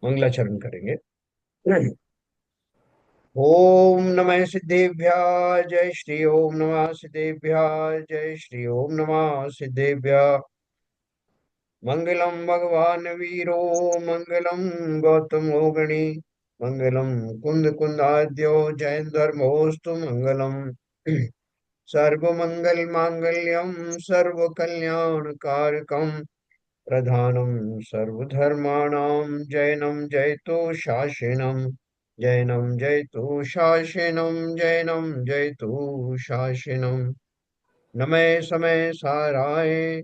मंगलाचरण करेंगे। ओम नमः सिद्धेभ्यः जय श्री ओम नमः सिद्धेभ्यः जय श्री ओम नमः सिद्धेभ्यः। मंगलम भगवान वीरो मंगलम गौतमो गणी मंगलम कुंद कुंदाद्यो जैन धर्मोस्तु मंगलम। सर्वमंगल मांगल्यम सर्व कल्याण कारकम प्रधानम सर्वधर्माणां जैनम जयतु शासनम जैनम जयतु शासनम जैनम जयतु शासनम। नमे समय साराय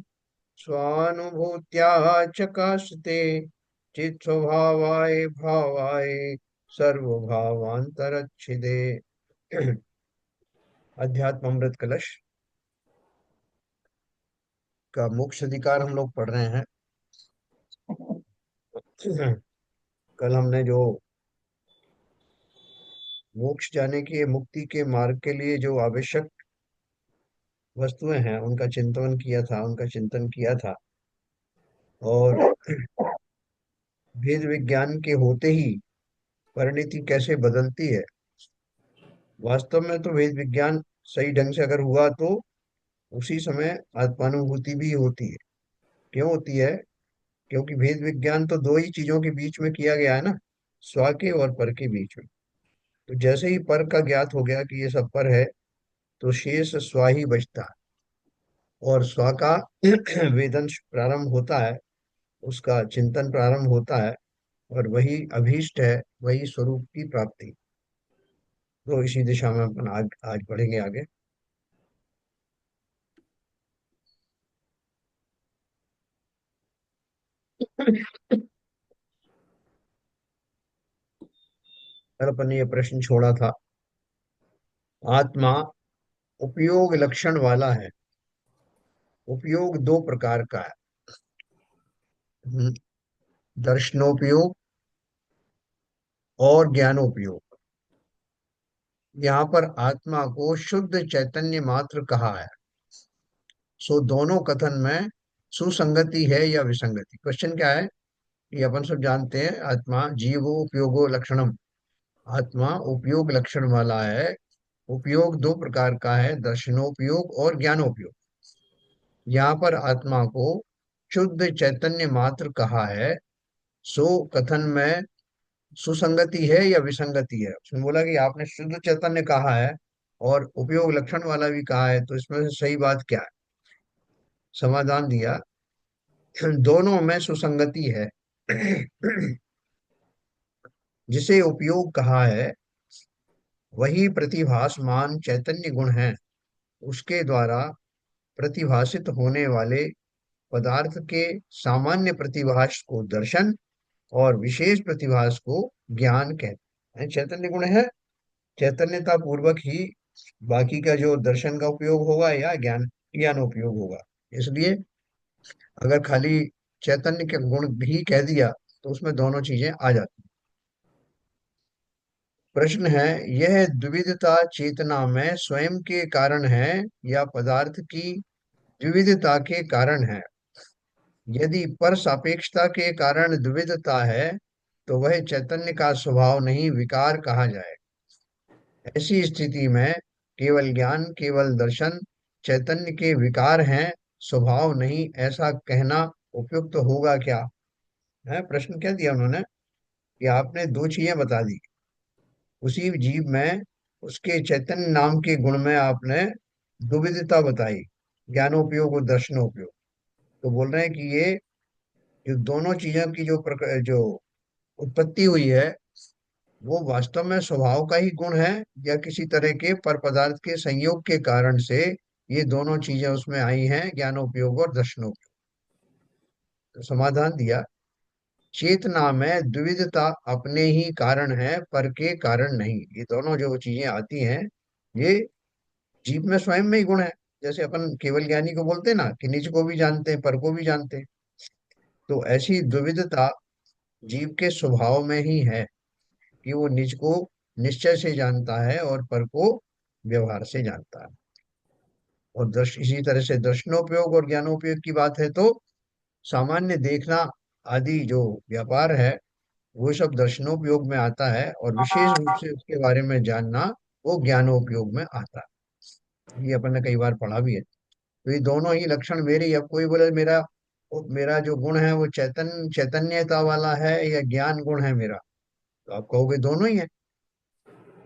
स्वानुभूत्या चकाशते चित् स्वभावाय भावाय सर्वभावांतरच्छिदे। अध्यात्म अमृत कलश का मोक्ष अधिकार हम लोग पढ़ रहे हैं। कल हमने जो मोक्ष जाने की मुक्ति के मार्ग के लिए जो आवश्यक वस्तुएं हैं उनका चिंतन किया था, उनका चिंतन किया था। और भेद विज्ञान के होते ही परिणति कैसे बदलती है। वास्तव में तो भेद विज्ञान सही ढंग से अगर हुआ तो उसी समय आत्मानुभूति भी होती है। क्यों होती है? क्योंकि भेद विज्ञान तो दो ही चीजों के बीच में किया गया है ना, स्व के और पर के बीच में। तो जैसे ही पर का ज्ञात हो गया कि ये सब पर है, तो शेष स्व ही बचता है। और स्व का वेदन प्रारंभ होता है, उसका चिंतन प्रारंभ होता है। और वही अभीष्ट है, वही स्वरूप की प्राप्ति। तो इसी दिशा में अपन आज बढ़ेंगे आगे। कल अपन ने ये प्रश्न छोड़ा था, आत्मा उपयोग लक्षण वाला है। उपयोग दो प्रकार का है। हम्म, दर्शनोपयोग और ज्ञानोपयोग। यहाँ पर आत्मा को शुद्ध चैतन्य मात्र कहा है। सो दोनों कथन में सुसंगति है या विसंगति, क्वेश्चन क्या है? ये अपन सब जानते हैं, आत्मा जीवो उपयोगो लक्षणम। आत्मा उपयोग लक्षण वाला है। उपयोग दो प्रकार का है, दर्शनोपयोग और ज्ञानोपयोग। यहाँ पर आत्मा को शुद्ध चैतन्य मात्र कहा है। सो कथन में सुसंगति है या विसंगति है? उसने बोला कि आपने शुद्ध चैतन्य कहा है और उपयोग लक्षण वाला भी कहा है, तो इसमें से सही बात क्या है? समाधान दिया, दोनों में सुसंगति है। जिसे उपयोग कहा है वही प्रतिभासमान चैतन्य गुण है। उसके द्वारा प्रतिभासित होने वाले पदार्थ के सामान्य प्रतिभास को दर्शन और विशेष प्रतिभास को ज्ञान कहते हैं। चैतन्य गुण है, चैतन्यता पूर्वक ही बाकी का जो दर्शन का उपयोग होगा या ज्ञान ज्ञान उपयोग होगा। इसलिए अगर खाली चैतन्य के गुण भी कह दिया तो उसमें दोनों चीजें आ जाती। प्रश्न है, यह द्विविधता चेतना में स्वयं के कारण है या पदार्थ की द्विविधता के कारण है? यदि पर सापेक्षता के कारण द्विविधता है तो वह चैतन्य का स्वभाव नहीं, विकार कहा जाए। ऐसी स्थिति में केवल ज्ञान केवल दर्शन चैतन्य के विकार हैं, स्वभाव नहीं, ऐसा कहना उपयुक्त होगा क्या? है प्रश्न क्या दिया उन्होंने कि आपने दो चीजें बता दी उसी जीव में, उसके चैतन्य नाम के गुण में आपने दुविधता बताई, ज्ञानोपयोग और दर्शनोपयोग। तो बोल रहे हैं कि ये जो दोनों चीजों की जो उत्पत्ति हुई है वो वास्तव में स्वभाव का ही गुण है या किसी तरह के पर पदार्थ के संयोग के कारण से ये दोनों चीजें उसमें आई हैं, ज्ञानोपयोग और दर्शनोपयोग। तो समाधान दिया, चेतना में द्विविधता अपने ही कारण है, पर के कारण नहीं। ये दोनों जो चीजें आती हैं ये जीव में स्वयं में ही गुण है। जैसे अपन केवल ज्ञानी को बोलते हैं ना कि निज को भी जानते हैं पर को भी जानते हैं, तो ऐसी द्विविधता जीव के स्वभाव में ही है कि वो निज को निश्चय से जानता है और पर को व्यवहार से जानता है। और इसी तरह से दर्शनोपयोग और ज्ञानोपयोग की बात है तो सामान्य देखना आदि जो व्यापार है वो सब दर्शनोपयोग में आता है, और विशेष रूप से उसके बारे में जानना वो ज्ञानोपयोग में आता है। ये अपन ने कई बार पढ़ा भी है। तो ये दोनों ही लक्षण मेरे ही। अब कोई बोले मेरा जो गुण है वो चैतन्यता वाला है या ज्ञान गुण है मेरा, तो आप कहोगे दोनों ही है।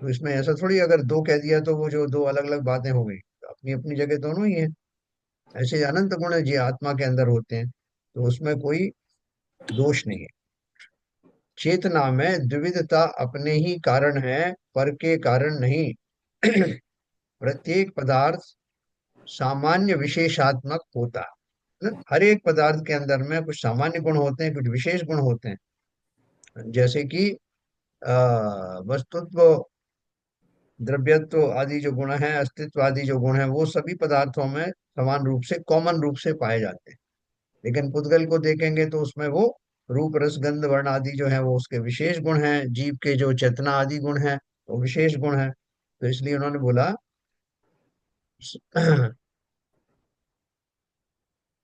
तो इसमें ऐसा थोड़ी अगर दो कह दिया तो वो जो दो अलग अलग बातें हो गई, तो अपनी अपनी जगह दोनों ही है। ऐसे अनंत गुण है जी आत्मा के अंदर होते हैं, तो उसमें कोई दोष नहीं है। चेतना में द्विविधता अपने ही कारण है, पर के कारण नहीं। प्रत्येक पदार्थ सामान्य विशेषात्मक होता है। हर एक पदार्थ के अंदर में कुछ सामान्य गुण होते हैं, कुछ विशेष गुण होते हैं। जैसे कि वस्तुत्व, द्रव्यत्व आदि जो गुण हैं, अस्तित्व आदि जो गुण हैं, वो सभी पदार्थों में समान रूप से, कॉमन रूप से पाए जाते हैं। लेकिन पुद्गल को देखेंगे तो उसमें वो रूप रस गंध वर्ण आदि जो है वो उसके विशेष गुण हैं। जीव के जो चेतना आदि गुण हैं वो विशेष गुण हैं। तो इसलिए उन्होंने बोला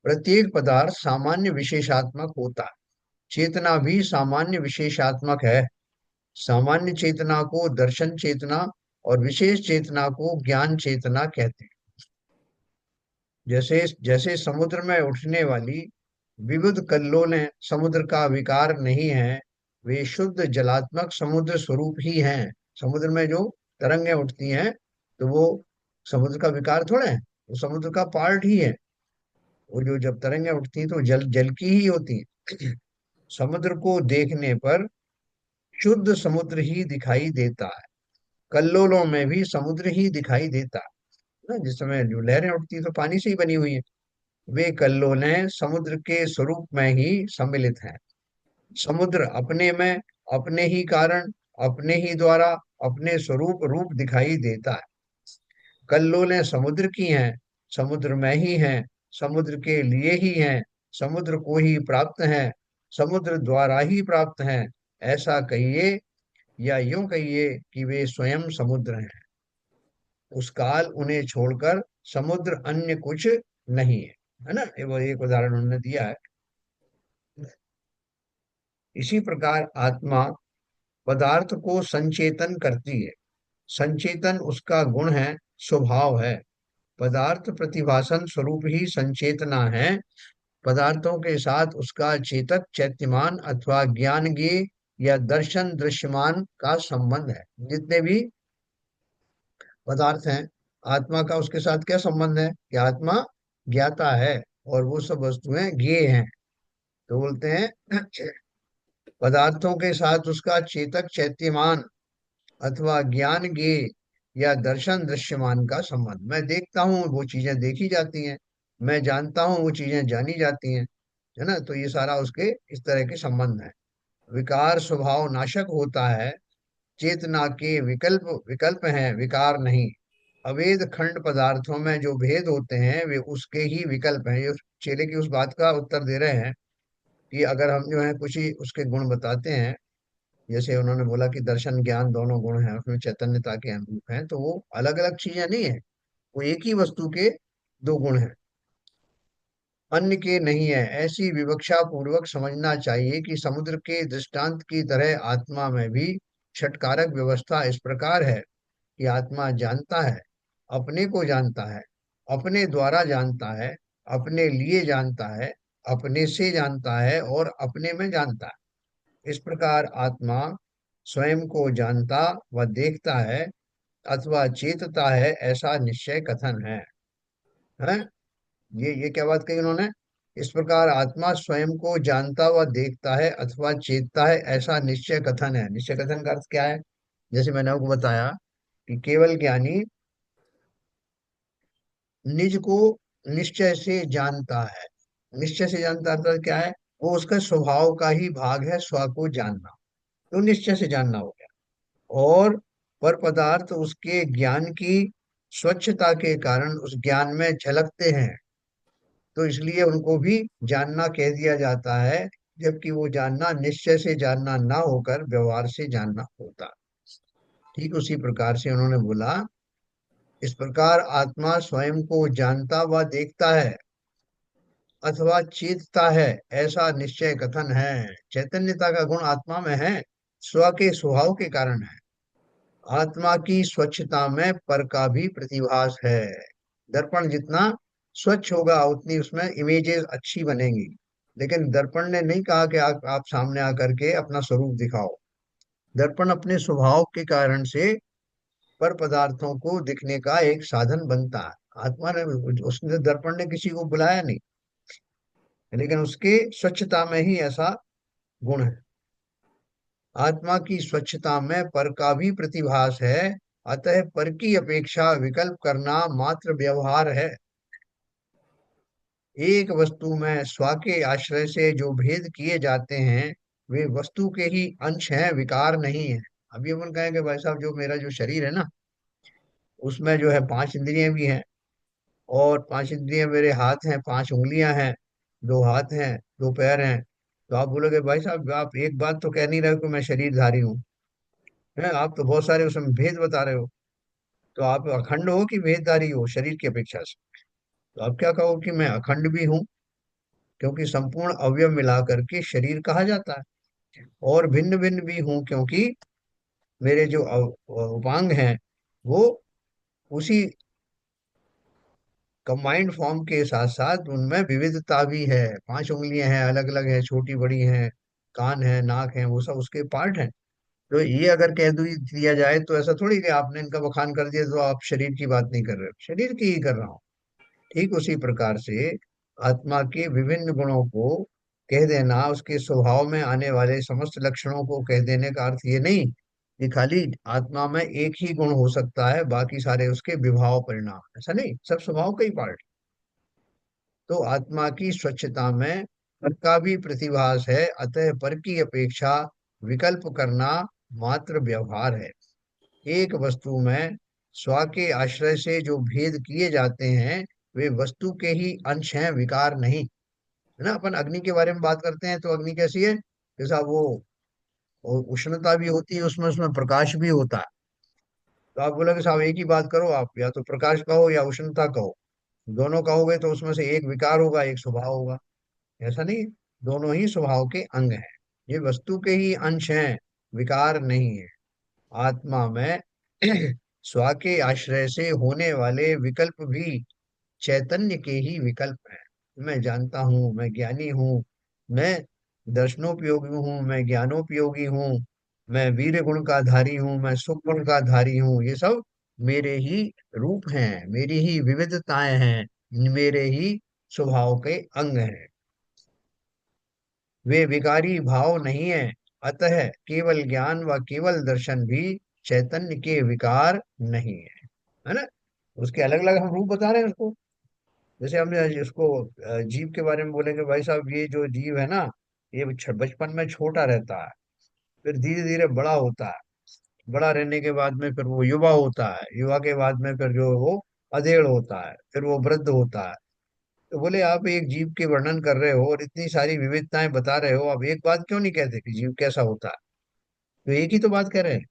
प्रत्येक पदार्थ सामान्य विशेषात्मक होता है। चेतना भी सामान्य विशेषात्मक है। सामान्य चेतना को दर्शन चेतना और विशेष चेतना को ज्ञान चेतना कहते हैं। जैसे जैसे समुद्र में उठने वाली विविध कल्लोलें समुद्र का विकार नहीं है, वे शुद्ध जलात्मक समुद्र स्वरूप ही हैं। समुद्र में जो तरंगें उठती हैं, तो वो समुद्र का विकार थोड़े है, वो समुद्र का पार्ट ही है। वो जो जब तरंगें उठती हैं तो जल जल की ही होती हैं। समुद्र को देखने पर शुद्ध समुद्र ही दिखाई देता है। कल्लोलों में भी समुद्र ही दिखाई देता है ना। जिस समय जो लहरें उठती हैं तो पानी से ही बनी हुई है। वे कल्लोलें समुद्र के स्वरूप में ही सम्मिलित हैं। समुद्र अपने में, अपने ही कारण, अपने ही द्वारा, अपने स्वरूप रूप दिखाई देता है। कल्लोलें समुद्र की हैं, समुद्र में ही हैं, समुद्र के लिए ही हैं, समुद्र को ही प्राप्त हैं, समुद्र द्वारा ही प्राप्त हैं। ऐसा कहिए या यूं कहिए कि वे स्वयं समुद्र हैं। उस काल उन्हें छोड़कर समुद्र अन्य कुछ नहीं है ना। ये वो एक उदाहरण उन्होंने दिया है। इसी प्रकार आत्मा पदार्थ को संचेतन करती है। संचेतन उसका गुण है, स्वभाव है। पदार्थ प्रतिभासन स्वरूप ही संचेतना है। पदार्थों के साथ उसका चेतक चैत्यमान अथवा ज्ञान ज्ञेय या दर्शन दृश्यमान का संबंध है। जितने भी पदार्थ हैं, आत्मा का उसके साथ क्या संबंध है कि आत्मा ज्ञाता है और वो सब वस्तुएं ज्ञेय हैं। तो बोलते हैं पदार्थों के साथ उसका चेतक चैत्यमान अथवा ज्ञान ज्ञेय या दर्शन दृश्यमान का संबंध। मैं देखता हूँ वो चीजें देखी जाती हैं, मैं जानता हूँ वो चीजें जानी जाती हैं, है ना। तो ये सारा उसके इस तरह के संबंध है। विकार स्वभाव नाशक होता है। चेतना के विकल्प विकल्प हैं, विकार नहीं। अवेद खंड पदार्थों में जो भेद होते हैं वे उसके ही विकल्प हैं। ये चेले की उस बात का उत्तर दे रहे हैं कि अगर हम जो है कुछ ही उसके गुण बताते हैं, जैसे उन्होंने बोला कि दर्शन ज्ञान दोनों गुण हैं, उसमें चैतन्यता के अनुरूप हैं, तो वो अलग अलग चीजें नहीं है, वो एक ही वस्तु के दो गुण हैं, अन्य के नहीं है। ऐसी विवक्षा पूर्वक समझना चाहिए कि समुद्र के दृष्टांत की तरह आत्मा में भी छटकारक व्यवस्था इस प्रकार है कि आत्मा जानता है, अपने को जानता है, अपने द्वारा जानता है, अपने लिए जानता है, अपने से जानता है और अपने में जानता है। इस प्रकार आत्मा स्वयं को जानता व देखता है अथवा चेतता है, ऐसा निश्चय कथन है। ये क्या बात कही उन्होंने। इस प्रकार आत्मा स्वयं को जानता व देखता है अथवा चेतता है, ऐसा निश्चय कथन है। निश्चय कथन का अर्थ क्या है? जैसे मैंने आपको बताया कि केवल ज्ञानी निज को निश्चय से जानता है। निश्चय से जानता अर्थात क्या है? वो उसका स्वभाव का ही भाग है, स्व को जानना। तो निश्चय से जानना हो गया। और पर पदार्थ उसके ज्ञान की स्वच्छता के कारण उस ज्ञान में झलकते हैं, तो इसलिए उनको भी जानना कह दिया जाता है, जबकि वो जानना निश्चय से जानना ना होकर व्यवहार से जानना होता। ठीक उसी प्रकार से उन्होंने बोला, इस प्रकार आत्मा स्वयं को जानता व देखता है अथवा चेतता है, ऐसा निश्चय कथन है। चैतन्यता का गुण आत्मा में है, स्व के स्वभाव के कारण है। आत्मा की स्वच्छता में पर का भी प्रतिभास है। दर्पण जितना स्वच्छ होगा उतनी उसमें इमेजेस अच्छी बनेंगी। लेकिन दर्पण ने नहीं कहा कि आप सामने आकर के अपना स्वरूप दिखाओ। दर्पण अपने स्वभाव के कारण से पर पदार्थों को दिखने का एक साधन बनता है। आत्मा ने, उसने, दर्पण ने किसी को बुलाया नहीं, लेकिन उसके स्वच्छता में ही ऐसा गुण है। आत्मा की स्वच्छता में पर का भी प्रतिभास है, अतः पर की अपेक्षा विकल्प करना मात्र व्यवहार है। एक वस्तु में स्व के आश्रय से जो भेद किए जाते हैं, वे वस्तु के ही अंश हैं, विकार नहीं है। अभी अपन कहेंगे भाई साहब, जो मेरा जो शरीर है ना, उसमें जो है पांच इंद्रियां भी हैं। और पांच इंद्रियां मेरे हाथ हैं, पांच उंगलियां हैं, दो हाथ हैं, दो पैर हैं। तो आप बोलोगे भाई साहब, आप एक बात तो कह नहीं रहे हो कि मैं शरीरधारी हूँ। है, आप तो बहुत सारे उसमें भेद बता रहे हो। तो आप अखंड हो कि भेदधारी हो शरीर की अपेक्षा से? तो आप क्या कहो कि मैं अखंड भी हूँ, क्योंकि संपूर्ण अवयव मिलाकर के शरीर कहा जाता है। और भिन्न भिन्न भी हूँ, क्योंकि मेरे जो उपांग हैं वो उसी कंबाइंड फॉर्म के साथ साथ उनमें विविधता भी है। पांच उंगलियां हैं, अलग अलग है, छोटी बड़ी हैं, कान है, नाक है, वो सब उसके पार्ट हैं। तो ये अगर दिया जाए तो ऐसा थोड़ी कि आपने इनका बखान कर दिया तो आप शरीर की बात नहीं कर रहे हो, शरीर की ही कर रहा हूँ। ठीक उसी प्रकार से आत्मा के विभिन्न गुणों को कह देना, उसके स्वभाव में आने वाले समस्त लक्षणों को कह देने का अर्थ ये नहीं कि खाली आत्मा में एक ही गुण हो सकता है, बाकी सारे उसके विभाव परिणाम, ऐसा नहीं, सब स्वभाव का ही पार्ट। तो आत्मा की स्वच्छता में पर का भी प्रतिभास है, अतः पर की अपेक्षा विकल्प करना मात्र व्यवहार है। एक वस्तु में स्व के आश्रय से जो भेद किए जाते हैं, वे वस्तु के ही अंश हैं, विकार नहीं। है ना, अपन अग्नि के बारे में बात करते हैं तो अग्नि कैसी है? जैसा वो उष्णता भी होती है उसमें, उसमें प्रकाश भी होता है। तो आप बोलोगे साहब एक ही बात करो, आप या तो प्रकाश कहो या उष्णता कहो। दोनों कहोगे तो उसमें से एक विकार होगा, एक स्वभाव होगा। ऐसा नहीं है, दोनों ही स्वभाव के अंग हैं। ये वस्तु के ही अंश हैं, विकार नहीं है। आत्मा में स्व के आश्रय से होने वाले विकल्प भी चैतन्य के ही विकल्प हैं। मैं जानता हूँ, मैं ज्ञानी हूँ, मैं दर्शनोपयोगी हूँ, मैं ज्ञानोपयोगी हूँ, मैं वीर गुण का धारी हूँ, मैं सुख गुण का धारी हूँ, ये सब मेरे ही रूप हैं, मेरी ही विविधताएं हैं, मेरे ही स्वभाव के अंग हैं। वे विकारी भाव नहीं है। अतः केवल ज्ञान व केवल दर्शन भी चैतन्य के विकार नहीं है ना? उसके अलग अलग हम रूप बता रहे हैं उसको। जैसे हमने इसको जीव के बारे में बोलेंगे भाई साहब, ये जो जीव है ना, ये बचपन में छोटा रहता है, फिर धीरे धीरे बड़ा होता है, बड़ा रहने के बाद में फिर वो युवा होता है, युवा के बाद में फिर जो है वो अधेड़ होता है, फिर वो वृद्ध होता है। तो बोले आप एक जीव के वर्णन कर रहे हो और इतनी सारी विविधताएं बता रहे हो, अब एक बात क्यों नहीं कहते कि जीव कैसा होता है? तो एक ही तो बात कह रहे हैं।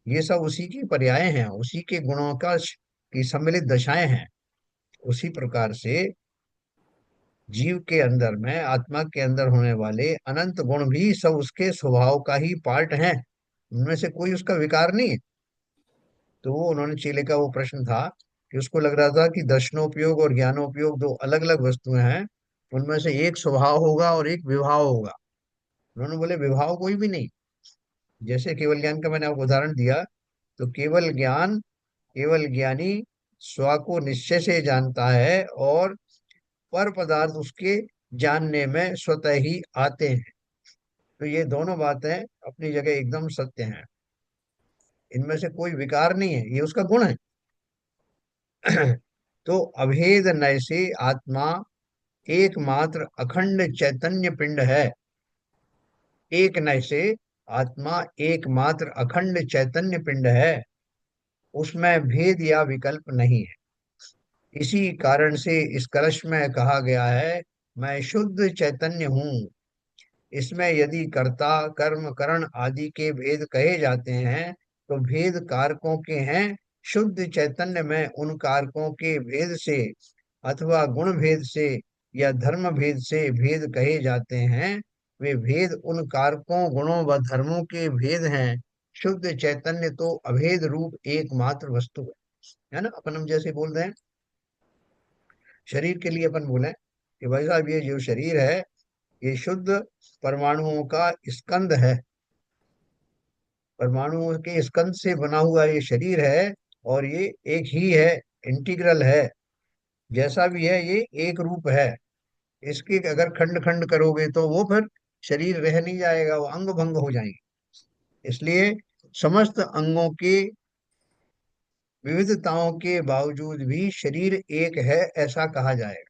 ये सब उसी की पर्याय हैं, उसी के गुणों का की सम्मिलित दशाएं हैं। उसी प्रकार से जीव के अंदर में, आत्मा के अंदर होने वाले अनंत गुण भी सब उसके स्वभाव का ही पार्ट हैं, उनमें से कोई उसका विकार नहीं है। तो वो उन्होंने, चेले का वो प्रश्न था कि उसको लग रहा था कि दर्शनोपयोग और ज्ञानोपयोग दो अलग अलग वस्तुएं हैं, उनमें से एक स्वभाव होगा और एक विभाव होगा। उन्होंने बोले विभाव कोई भी नहीं। जैसे केवल ज्ञान का मैंने आपको उदाहरण दिया, तो केवल ज्ञान, केवल ज्ञानी स्व को निश्चय से जानता है, और पर पदार्थ उसके जानने में स्वतः ही आते हैं। तो ये दोनों बातें अपनी जगह एकदम सत्य हैं, इनमें से कोई विकार नहीं है, ये उसका गुण है। तो अभेद नय से आत्मा एकमात्र अखंड चैतन्य पिंड है। एक नय से आत्मा एकमात्र अखंड चैतन्य पिंड है, उसमें भेद या विकल्प नहीं है। इसी कारण से इस कलश में कहा गया है, मैं शुद्ध चैतन्य हूँ। इसमें यदि कर्ता, कर्म, करण आदि के भेद कहे जाते हैं, तो भेद कारकों के हैं। शुद्ध चैतन्य में उन कारकों के भेद से अथवा गुण भेद से या धर्म भेद से भेद कहे जाते हैं, वे भेद उन कारकों गुणों व धर्मों के भेद हैं। शुद्ध चैतन्य तो अभेद रूप एकमात्र वस्तु है ना। अपन हम जैसे बोल रहे हैं शरीर के लिए, अपन बोले कि भाई साहब ये जो शरीर है ये शुद्ध परमाणुओं का स्कंद है, परमाणुओं के स्कंद से बना हुआ ये शरीर है, और ये एक ही है, इंटीग्रल है, जैसा भी है ये एक रूप है। इसके अगर खंड खंड करोगे तो वो फिर शरीर रह नहीं जाएगा, वो अंग भंग हो जाएंगे। इसलिए समस्त अंगों की विविधताओं के बावजूद भी शरीर एक है, ऐसा कहा जाएगा।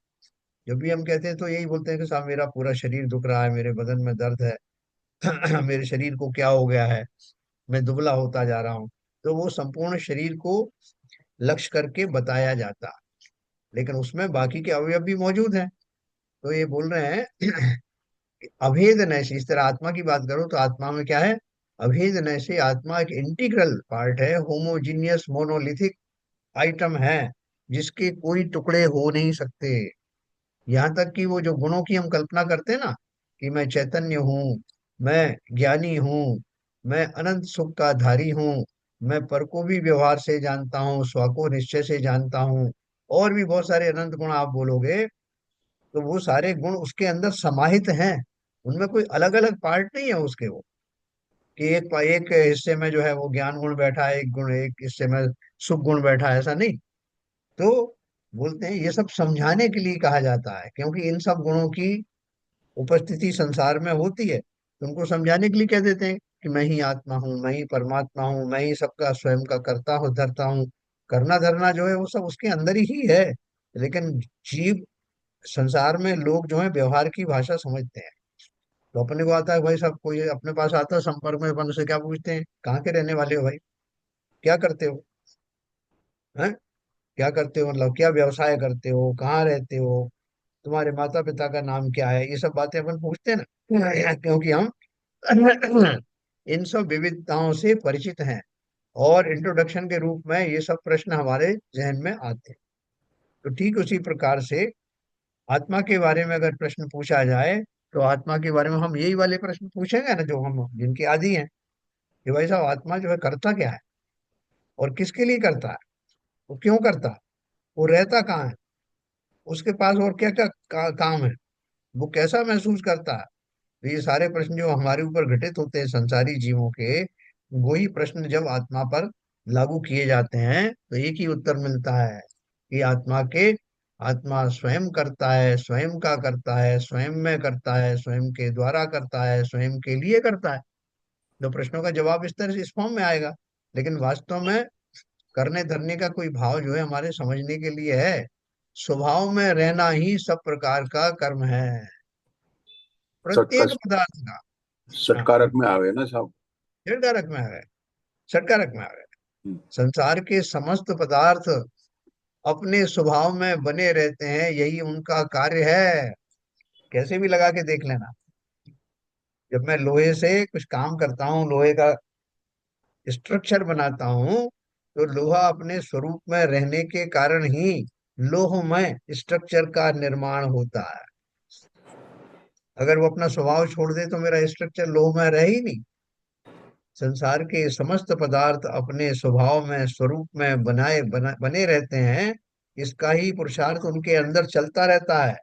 जब भी हम कहते हैं तो यही बोलते हैं कि साहब मेरा पूरा शरीर दुख रहा है, मेरे बदन में दर्द है मेरे शरीर को क्या हो गया है, मैं दुबला होता जा रहा हूँ। तो वो संपूर्ण शरीर को लक्ष्य करके बताया जाता है, लेकिन उसमें बाकी के अवयव भी मौजूद हैं। तो ये बोल रहे हैं अभेद नैसे, इस तरह आत्मा की बात करो तो आत्मा में क्या है, अभेद नैसे आत्मा एक इंटीग्रल पार्ट है, होमोजीनियस मोनोलिथिक आइटम है, जिसके कोई टुकड़े हो नहीं सकते। यहाँ तक कि वो जो गुणों की हम कल्पना करते हैं ना, कि मैं चैतन्य हूँ, मैं ज्ञानी हूँ, मैं अनंत सुख का धारी हूँ, मैं पर को भी व्यवहार से जानता हूँ, स्व को निश्चय से जानता हूँ, और भी बहुत सारे अनंत गुण आप बोलोगे, तो वो सारे गुण उसके अंदर समाहित हैं। उनमें कोई अलग अलग पार्ट नहीं है उसके, वो कि एक हिस्से में जो है वो ज्ञान गुण बैठा है, एक गुण एक हिस्से में सुख गुण बैठा है, ऐसा नहीं। तो बोलते हैं ये सब समझाने के लिए कहा जाता है, क्योंकि इन सब गुणों की उपस्थिति संसार में होती है, तो उनको समझाने के लिए कह देते हैं कि मैं ही आत्मा हूँ, मैं ही परमात्मा हूँ, मैं ही सबका स्वयं का करता हूँ धरता हूँ। करना धरना जो है वो सब उसके अंदर ही है, लेकिन जीव, संसार में लोग जो है व्यवहार की भाषा समझते हैं। तो अपने को आता है भाई साहब, कोई अपने पास आता है संपर्क में, अपन उससे क्या पूछते हैं, कहाँ के रहने वाले हो भाई, क्या करते हो, हैं, क्या करते हो, मतलब क्या व्यवसाय करते हो, कहाँ रहते हो, तुम्हारे माता पिता का नाम क्या है, ये सब बातें अपन पूछते हैं ना क्योंकि हम इन सब विविधताओं से परिचित हैं, और इंट्रोडक्शन के रूप में ये सब प्रश्न हमारे जहन में आते हैं। तो ठीक उसी प्रकार से आत्मा के बारे में अगर प्रश्न पूछा जाए, तो आत्मा के बारे में हम यही वाले प्रश्न पूछेंगे ना जो हम जिनके आदी हैं, कि भाई साहब आत्मा जो है करता क्या है, और किसके लिए करता है, वो क्यों करता है, वो रहता कहाँ है, उसके पास और क्या क्या काम है, वो कैसा महसूस करता है। तो ये सारे प्रश्न जो हमारे ऊपर घटित होते हैं संसारी जीवों के, वही प्रश्न जब आत्मा पर लागू किए जाते हैं तो एक ही उत्तर मिलता है कि आत्मा स्वयं करता है, स्वयं का करता है, स्वयं में करता है, स्वयं के द्वारा करता है, स्वयं के लिए करता है। तो प्रश्नों का जवाब इस तरह से इस फॉर्म में आएगा, लेकिन वास्तव में करने धरने का कोई भाव जो है हमारे समझने के लिए है। स्वभाव में रहना ही सब प्रकार का कर्म है, षटका प्रत्येक पदार्थ का। हाँ, षटकारक में आवे ना साहब। षटकारक में है, षटकारक में है। हम्म। संसार के समस्त पदार्थ अपने स्वभाव में बने रहते हैं, यही उनका कार्य है। कैसे भी लगा के देख लेना, जब मैं लोहे से कुछ काम करता हूँ, लोहे का स्ट्रक्चर बनाता हूँ, तो लोहा अपने स्वरूप में रहने के कारण ही लोहमय स्ट्रक्चर का निर्माण होता है। अगर वो अपना स्वभाव छोड़ दे तो मेरा स्ट्रक्चर लोहमय रह ही नहीं। संसार के समस्त पदार्थ अपने स्वभाव में स्वरूप में बने रहते हैं, इसका ही पुरुषार्थ उनके अंदर चलता रहता है।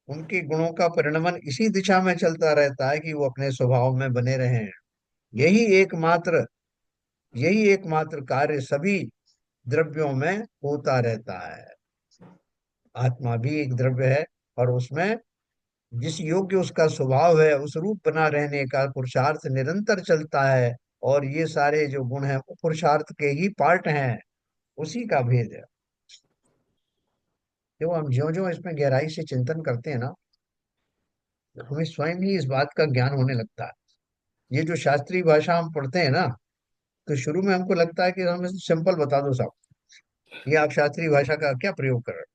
उनके गुणों का परिणमन इसी दिशा में चलता रहता है कि वो अपने स्वभाव में बने रहें। यही एकमात्र यही एकमात्र कार्य सभी द्रव्यों में होता रहता है। आत्मा भी एक द्रव्य है, और उसमें जिस योग्य उसका स्वभाव है उस रूप बना रहने का पुरुषार्थ निरंतर चलता है। और ये सारे जो गुण हैं वो पुरुषार्थ के ही पार्ट हैं, उसी का भेद है। जो हम ज्यो ज्यो इसमें गहराई से चिंतन करते हैं ना, हमें स्वयं ही इस बात का ज्ञान होने लगता है। ये जो शास्त्रीय भाषा हम पढ़ते हैं ना, तो शुरू में हमको लगता है कि हमें सिंपल बता दो साहब, ये आप शास्त्रीय भाषा का क्या प्रयोग कर रहे हैं।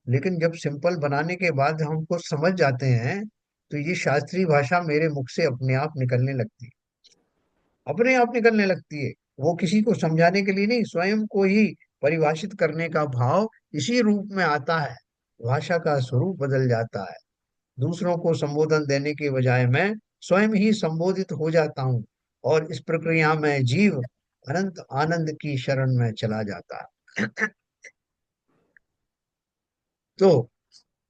लेकिन जब सिंपल बनाने के बाद हमको समझ जाते हैं, तो ये शास्त्रीय भाषा मेरे मुख से अपने आप निकलने लगती है, अपने आप निकलने लगती है। वो किसी को समझाने के लिए नहीं, स्वयं को ही परिभाषित करने का भाव इसी रूप में आता है। भाषा का स्वरूप बदल जाता है। दूसरों को संबोधन देने के बजाय मैं स्वयं ही संबोधित हो जाता हूँ, और इस प्रक्रिया में जीव अनंत आनंद की शरण में चला जाता है। तो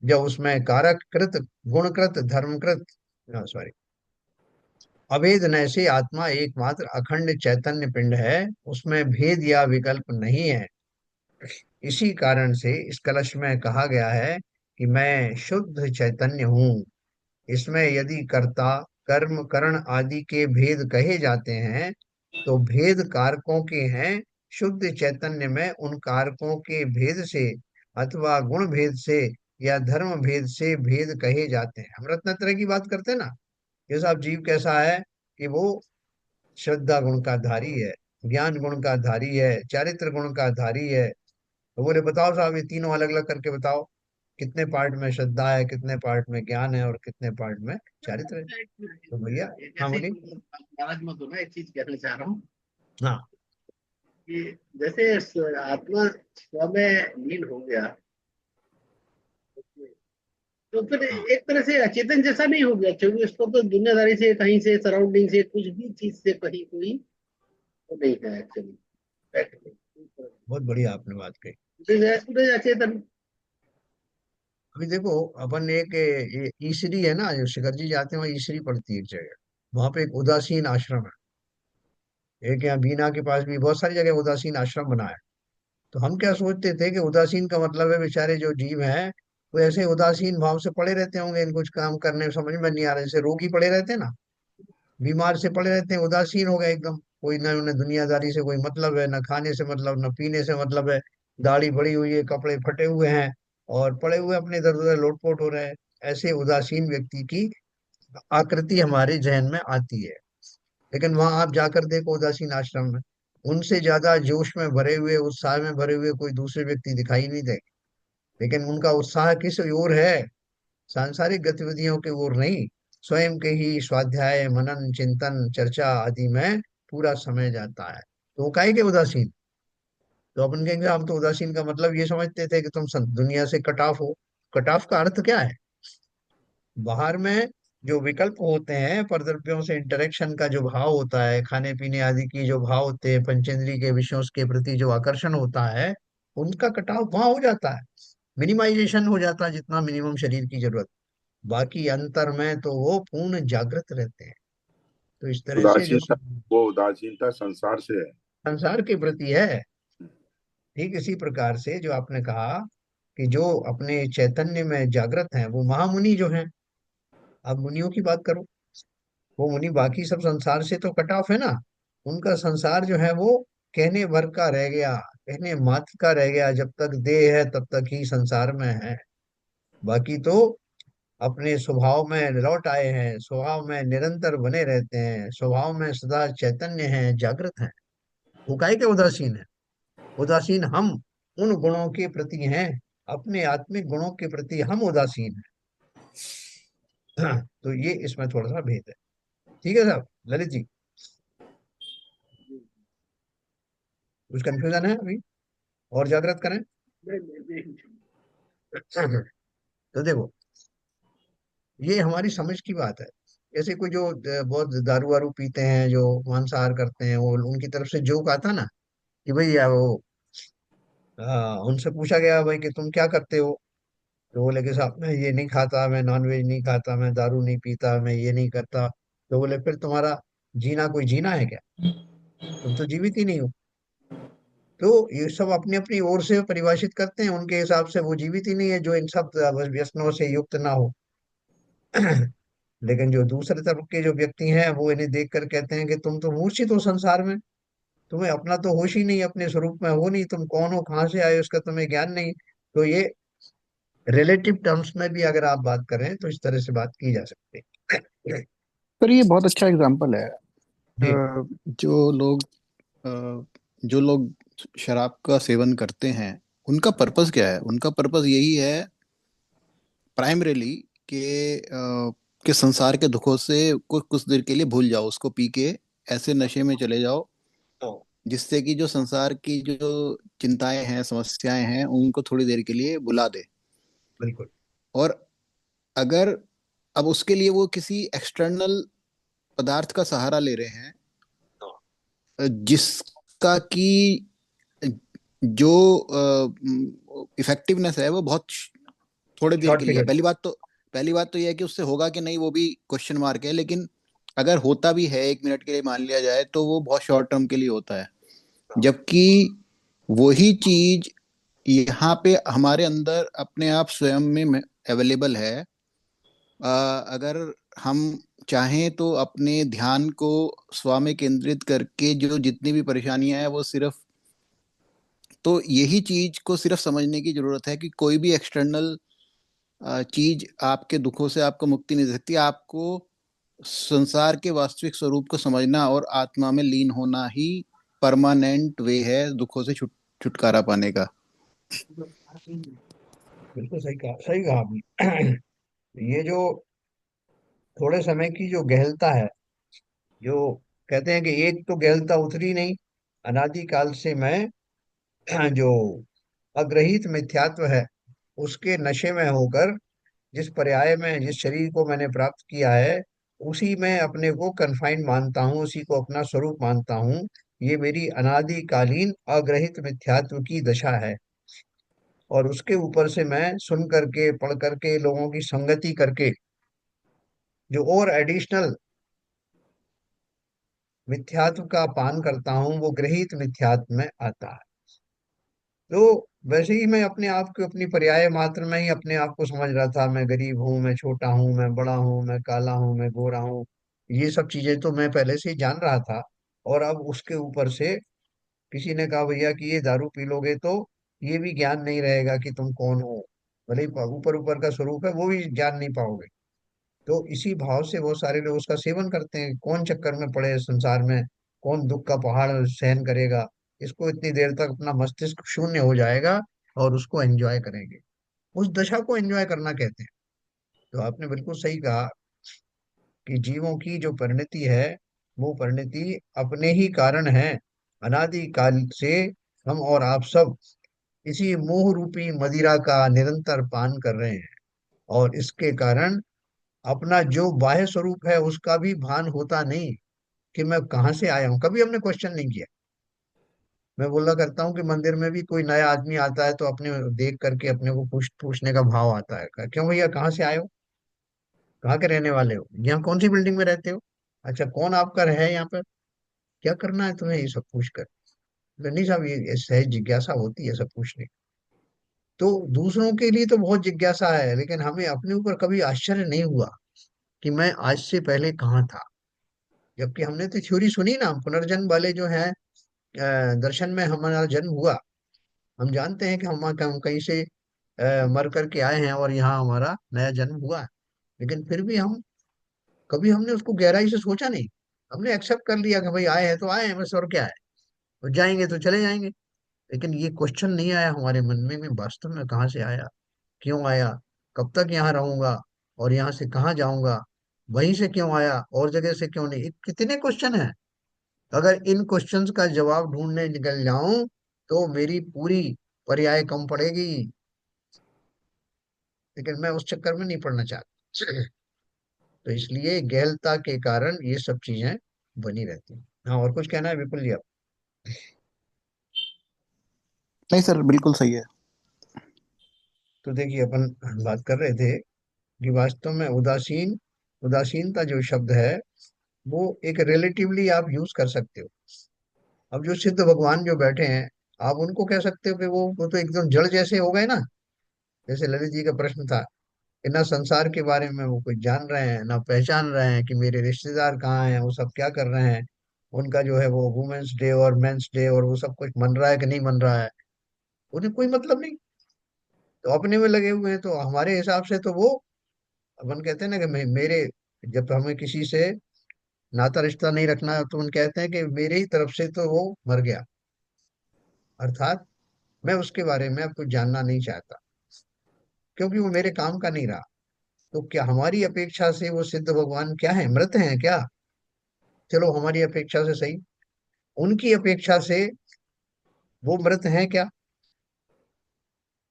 जब उसमें कारक कृत, गुणकृत, धर्मकृत, सॉरी, अभेद नैसे आत्मा एकमात्र अखंड चैतन्य पिंड है, उसमें भेद या विकल्प नहीं है। इसी कारण से इस कलश में कहा गया है कि मैं शुद्ध चैतन्य हूँ। इसमें यदि कर्ता, कर्म, करण आदि के भेद कहे जाते हैं, तो भेद कारकों के हैं। शुद्ध चैतन्य में उन कारकों के भेद से अथवा गुण भेद से या धर्म भेद से भेद कहे जाते हैं। हम रत्नत्रय की बात करते हैं ना, जैसा अब जीव कैसा है कि वो श्रद्धा गुण का धारी है, ज्ञान गुण का धारी है, चारित्र गुण का धारी है। तो बोले बताओ साहब, ये तीनों अलग अलग करके बताओ, कितने पार्ट में श्रद्धा है, कितने पार्ट में ज्ञान है, और कितने पार्ट में चारित्र है। तो भैया, हाँ जैसे बोलिए। नाराज मत होना, एक चीज कहना चाह रहा हूँ हाँ। कि जैसे आत्मा स्व में लीन हो गया, तो फिर हाँ, एक तरह से अचेतन जैसा नहीं हो गया, क्योंकि उसको तो दुनियादारी से, कहीं से, सराउंडिंग से, कुछ भी चीज से कहीं कोई वो नहीं है एक्चुअली। बहुत बढ़िया आपने बात कही। अचेतन। अभी देखो, अपन एक ये ईसरी है ना, जो शिखर जी जाते हैं वहाँ ईसरी पड़ती है एक जगह। वहां पे एक उदासीन आश्रम है। एक यहाँ बीना के पास भी बहुत सारी जगह उदासीन आश्रम बना है। तो हम क्या सोचते थे कि उदासीन का मतलब है बेचारे जो जीव हैं, वो ऐसे उदासीन भाव से पड़े रहते होंगे, इन कुछ काम करने में समझ में नहीं आ रहा, जैसे रोगी पड़े रहते हैं ना, बीमार से पड़े रहते हैं, उदासीन हो गए एकदम। कोई ना, उन्हें दुनियादारी से कोई मतलब है, ना खाने से मतलब, न पीने से मतलब है। दाढ़ी बड़ी हुई है, कपड़े फटे हुए हैं, और पड़े हुए अपने इधर उधर लोटपोट हो रहे हैं। ऐसे उदासीन व्यक्ति की आकृति हमारे जहन में आती है। लेकिन वहां आप जाकर देखो उदासीन आश्रम में, उनसे ज्यादा जोश में भरे हुए, उत्साह में भरे हुए कोई दूसरे व्यक्ति दिखाई नहीं देंगे। लेकिन उनका उत्साह किस ओर है? सांसारिक गतिविधियों की ओर नहीं, स्वयं के ही स्वाध्याय, मनन, चिंतन, चर्चा आदि में पूरा समय जाता है। तो वो काहे के उदासीन? तो अपन कहेंगे हम तो उदासीन का मतलब ये समझते थे कि तुम दुनिया से कट ऑफ हो। कट ऑफ का अर्थ क्या है? बाहर में जो विकल्प होते हैं, परद्रव्यों से इंटरेक्शन का जो भाव होता है, खाने पीने आदि की जो भाव होते हैं, पंचेंद्रिय के विषयों के प्रति जो आकर्षण होता है, उनका कटाव वहां हो जाता है। मिनिमाइजेशन हो जाता है, जितना मिनिमम शरीर की जरूरत। बाकी अंतर में तो वो पूर्ण जागृत रहते हैं। तो इस तरह से जो उदासीनता, वो उदासीनता संसार से है। संसार के प्रति है, ठीक इसी प्रकार से जो आपने कहा कि जो अपने चैतन्य में जागृत हैं, वो महामुनि जो हैं। अब मुनियों की बात करो, वो मुनि बाकी सब संसार से तो कट ऑफ है ना। उनका संसार जो है वो कहने भर का रह गया, कहने मात्र का रह गया। जब तक देह है तब तक ही संसार में है। बाकी तो अपने स्वभाव में लौट आए हैं, स्वभाव में निरंतर बने रहते हैं, स्वभाव में सदा चैतन्य हैं, जागृत हैं। वो काहे के उदासीन है? उदासीन हम उन गुणों के प्रति हैं, अपने आत्मिक गुणों के प्रति हम उदासीन हैं। तो ये इसमें थोड़ा सा भेद है। ठीक है साहब, ललित जी, कुछ कंफ्यूजन है अभी? और जागृत करें? तो देखो, ये हमारी समझ की बात है। जैसे कोई जो बहुत दारू वारू पीते हैं, जो मांसाहार करते हैं, वो उनकी तरफ से जोक आता ना कि भाई वो उनसे पूछा गया भाई कि तुम क्या करते हो? तो बोले कि साहब मैं ये नहीं खाता, मैं नॉनवेज नहीं खाता, मैं दारू नहीं पीता, मैं ये नहीं करता। तो बोले फिर तुम्हारा जीना कोई जीना है क्या? तुम तो जीवित ही नहीं हो। तो ये सब अपनी अपनी ओर से परिभाषित करते हैं, उनके हिसाब से वो जीवित ही नहीं है जो इन सब व्यसनों से युक्त ना हो। लेकिन जो दूसरे तरफ के जो व्यक्ति हैं, वो इन्हें देखकर कहते हैं कि तुम तो मूर्छित हो संसार में, तुम्हें अपना तो होश ही नहीं, अपने स्वरूप में हो नहीं, तुम कौन हो, कहाँ से आए हो, इसका तुम्हें ज्ञान नहीं। तो ये रिलेटिव टर्म्स में भी अगर आप बात करें तो इस तरह से बात की जा सकती है। पर ये बहुत अच्छा एग्जाम्पल है। जी। जो लोग अ, जो लोग शराब का सेवन करते हैं, उनका पर्पस क्या है? उनका पर्पस यही है प्राइमरीली कि संसार के दुखों से कुछ कुछ देर के लिए भूल जाओ, उसको पी के ऐसे नशे में चले जाओ तो जिससे कि जो संसार की जो चिंताएं हैं, समस्याएं हैं, उनको थोड़ी देर के लिए भुला दे। बिल्कुल। और अगर अब उसके लिए वो किसी एक्सटर्नल पदार्थ का सहारा ले रहे हैं, हाँ। जिसका कि जो इफेक्टिवनेस है वो बहुत थोड़े देर शॉर्ट के लिए है। पीरियड। पहली बात तो यह है कि उससे होगा कि नहीं वो भी क्वेश्चन मार्क है, लेकिन अगर होता भी है 1 मिनट के लिए मान लिया जाए तो वो बहुत शॉर्ट टर्म के लिए होता है। जबकि वही चीज यहाँ पे हमारे अंदर अपने आप स्वयं में अवेलेबल है। अगर हम चाहें तो अपने ध्यान को स्व में केंद्रित करके जो जितनी भी परेशानियां हैं वो सिर्फ, तो यही चीज को सिर्फ समझने की जरूरत है कि कोई भी एक्सटर्नल चीज आपके दुखों से आपको मुक्ति नहीं दे सकती। आपको संसार के वास्तविक स्वरूप को समझना और आत्मा में लीन होना ही परमानेंट वे है दुखों से छुटकारा पाने का। बिल्कुल सही कहा आपने। ये जो थोड़े समय की जो गहलता है, जो कहते हैं कि एक तो गहलता उतरी नहीं, अनादि काल से मैं जो अग्रहित मिथ्यात्व है उसके नशे में होकर जिस पर्याय में जिस शरीर को मैंने प्राप्त किया है, उसी में अपने को कन्फाइंड मानता हूँ, उसी को अपना स्वरूप मानता हूँ। ये मेरी अनादिकालीन अग्रहित मिथ्यात्व की दशा है। और उसके ऊपर से मैं सुन करके पढ़ करके लोगों की संगति करके जो और एडिशनल मिथ्यात्व का पान करता हूँ, वो गृहीत मिथ्यात्व में आता है। तो वैसे ही मैं अपने आप को अपनी पर्याय मात्र में ही अपने आप को समझ रहा था, मैं गरीब हूँ, मैं छोटा हूँ, मैं बड़ा हूँ, मैं काला हूँ, मैं गोरा हूँ। ये सब चीजें तो मैं पहले से ही जान रहा था। और अब उसके ऊपर से किसी ने कहा भैया कि ये दारू पी लोगे तो ये भी ज्ञान नहीं रहेगा कि तुम कौन हो। भले ही ऊपर ऊपर का स्वरूप है वो भी जान नहीं पाओगे। तो इसी भाव से बहुत सारे लोग उसका सेवन करते हैं। कौन चक्कर में पड़े संसार में, कौन दुख का पहाड़ सहन करेगा। इसको इतनी देर तक अपना मस्तिष्क शून्य हो जाएगा और उसको एंजॉय करेंगे। उस दशा को एंजॉय करना कहते हैं। तो आपने बिल्कुल सही कहा कि जीवों की जो परिणति है, वो परिणति अपने ही कारण है। अनादि काल से हम और आप सब इसी मोह रूपी मदिरा का निरंतर पान कर रहे हैं। और इसके कारण अपना जो बाह्य स्वरूप है उसका भी भान होता नहीं कि मैं कहाँ से आया हूँ। कभी हमने क्वेश्चन नहीं किया। मैं बोला करता हूँ कि मंदिर में भी कोई नया आदमी आता है तो अपने देख करके अपने को पूछने का भाव आता है, क्यों भैया कहाँ से आए हो, कहाँ के रहने वाले हो, यहाँ कौन सी बिल्डिंग में रहते हो, अच्छा कौन आपका है यहाँ पर, क्या करना है तुम्हें, ये सब पूछ कर। नहीं साहब, ये सहज जिज्ञासा होती है सब पूछने की। तो दूसरों के लिए तो बहुत जिज्ञासा है, लेकिन हमें अपने ऊपर कभी आश्चर्य नहीं हुआ कि मैं आज से पहले कहाँ था। जबकि हमने तो थ्योरी सुनी ना, पुनर्जन्म वाले जो है, दर्शन में हमारा जन्म हुआ। हम जानते हैं कि हम कहीं से मर करके आए हैं और यहाँ हमारा नया जन्म हुआ है। लेकिन फिर भी हम कभी हमने उसको गहराई से सोचा नहीं। हमने एक्सेप्ट कर लिया कि भाई आए हैं तो आए हैं बस, और क्या है, और जाएंगे तो चले जाएंगे। लेकिन ये क्वेश्चन नहीं आया हमारे मन में, मैं वास्तव में कहाँ से आया, क्यों आया, कब तक यहाँ रहूंगा, और यहाँ से कहाँ जाऊंगा, वहीं से क्यों आया और जगह से क्यों नहीं। कितने क्वेश्चन हैं। अगर इन क्वेश्चंस का जवाब ढूंढने निकल जाऊं तो मेरी पूरी पर्याय कम पड़ेगी। लेकिन मैं उस चक्कर में नहीं पड़ना चाहता। तो इसलिए गहलता के कारण ये सब चीजें बनी रहती हैं। हाँ, और कुछ कहना है विपुल जी आप? नहीं सर, बिल्कुल सही है। तो देखिए, अपन बात कर रहे थे कि वास्तव में उदासीनता जो शब्द है, वो एक रिलेटिवली आप यूज कर सकते हो। अब जो सिद्ध भगवान जो बैठे हैं, आप उनको कह सकते हो कि वो तो एकदम जड़ जैसे हो गए ना। जैसे ललित जी का प्रश्न था कि ना संसार के बारे में वो कुछ जान रहे हैं, ना पहचान रहे हैं कि मेरे रिश्तेदार कहाँ हैं, वो सब क्या कर रहे हैं, उनका जो है वो वुमेन्स डे और मेंस डे और वो सब कुछ मन रहा है कि नहीं मन रहा है, उन्हें कोई मतलब नहीं। तो अपने में लगे हुए हैं। तो हमारे हिसाब से तो वो, अपन कहते हैं ना कि मेरे, जब हमें किसी से नाता रिश्ता नहीं रखना है तो उन कहते हैं कि मेरे ही तरफ से तो वो मर गया। अर्थात मैं उसके बारे में अब कुछ जानना नहीं चाहता, क्योंकि वो मेरे काम का नहीं रहा। तो क्या हमारी अपेक्षा से वो सिद्ध भगवान क्या है, मृत हैं क्या? चलो हमारी अपेक्षा से सही, उनकी अपेक्षा से वो मृत हैं क्या?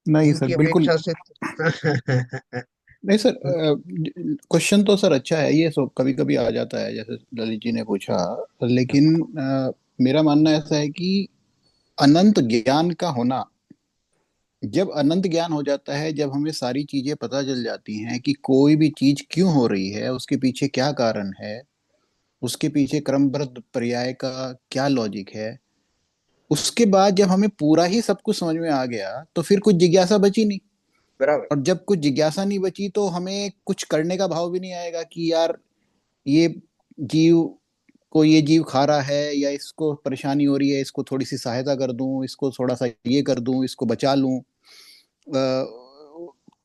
नहीं सर, उनकी बिल्कुल अपेक्षा से नहीं सर। क्वेश्चन तो सर अच्छा है, ये सो कभी कभी आ जाता है जैसे ललित जी ने पूछा। लेकिन मेरा मानना ऐसा है कि अनंत ज्ञान का होना, जब अनंत ज्ञान हो जाता है, जब हमें सारी चीजें पता चल जाती हैं कि कोई भी चीज क्यों हो रही है, उसके पीछे क्या कारण है, उसके पीछे क्रमबद्ध पर्याय का क्या लॉजिक है, उसके बाद जब हमें पूरा ही सब कुछ समझ में आ गया तो फिर कुछ जिज्ञासा बची नहीं। बराबर। और जब कुछ जिज्ञासा नहीं बची तो हमें कुछ करने का भाव भी नहीं आएगा कि यार ये जीव को ये जीव खा रहा है, या इसको परेशानी हो रही है, इसको थोड़ी सी सहायता कर दूं, इसको थोड़ा सा ये कर दूं, इसको बचा लूं।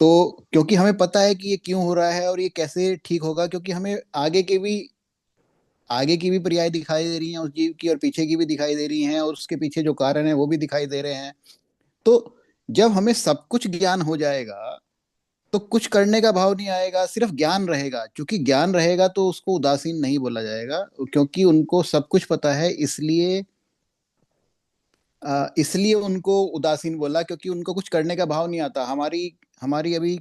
तो क्योंकि हमें पता है कि ये क्यों हो रहा है और ये कैसे ठीक होगा, क्योंकि हमें आगे की भी पर्याय दिखाई दे रही हैं उस जीव की, और पीछे की भी दिखाई दे रही हैं, और उसके पीछे जो कारण है वो भी दिखाई दे रहे हैं। तो जब हमें सब कुछ ज्ञान हो जाएगा तो कुछ करने का भाव नहीं आएगा, सिर्फ ज्ञान रहेगा। क्योंकि ज्ञान रहेगा तो उसको उदासीन नहीं बोला जाएगा, क्योंकि उनको सब कुछ पता है। इसलिए उनको उदासीन बोला, क्योंकि उनको कुछ करने का भाव नहीं आता। हमारी हमारी अभी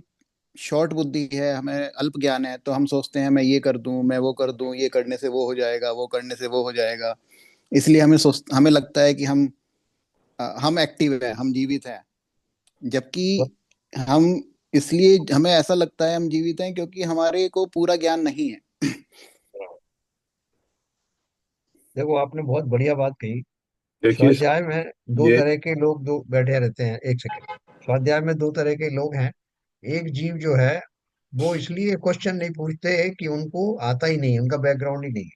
शॉर्ट बुद्धि है, हमें अल्प ज्ञान है, तो हम सोचते हैं मैं ये कर दूं, मैं वो कर दूं, ये करने से वो हो जाएगा, वो करने से वो हो जाएगा। इसलिए हमें लगता है कि हम एक्टिव है, हम जीवित हैं। जबकि हम इसलिए हमें ऐसा लगता है हम जीवित हैं क्योंकि हमारे को पूरा ज्ञान नहीं है। देखो, आपने बहुत बढ़िया बात कही। देखिए स्वाध्याय में दो ये तरह के लोग दो बैठे रहते हैं। एक सेकंड। स्वाध्याय में दो तरह के लोग हैं। एक जीव जो है, वो इसलिए क्वेश्चन नहीं पूछते कि उनको आता ही नहीं, उनका बैकग्राउंड ही नहीं है,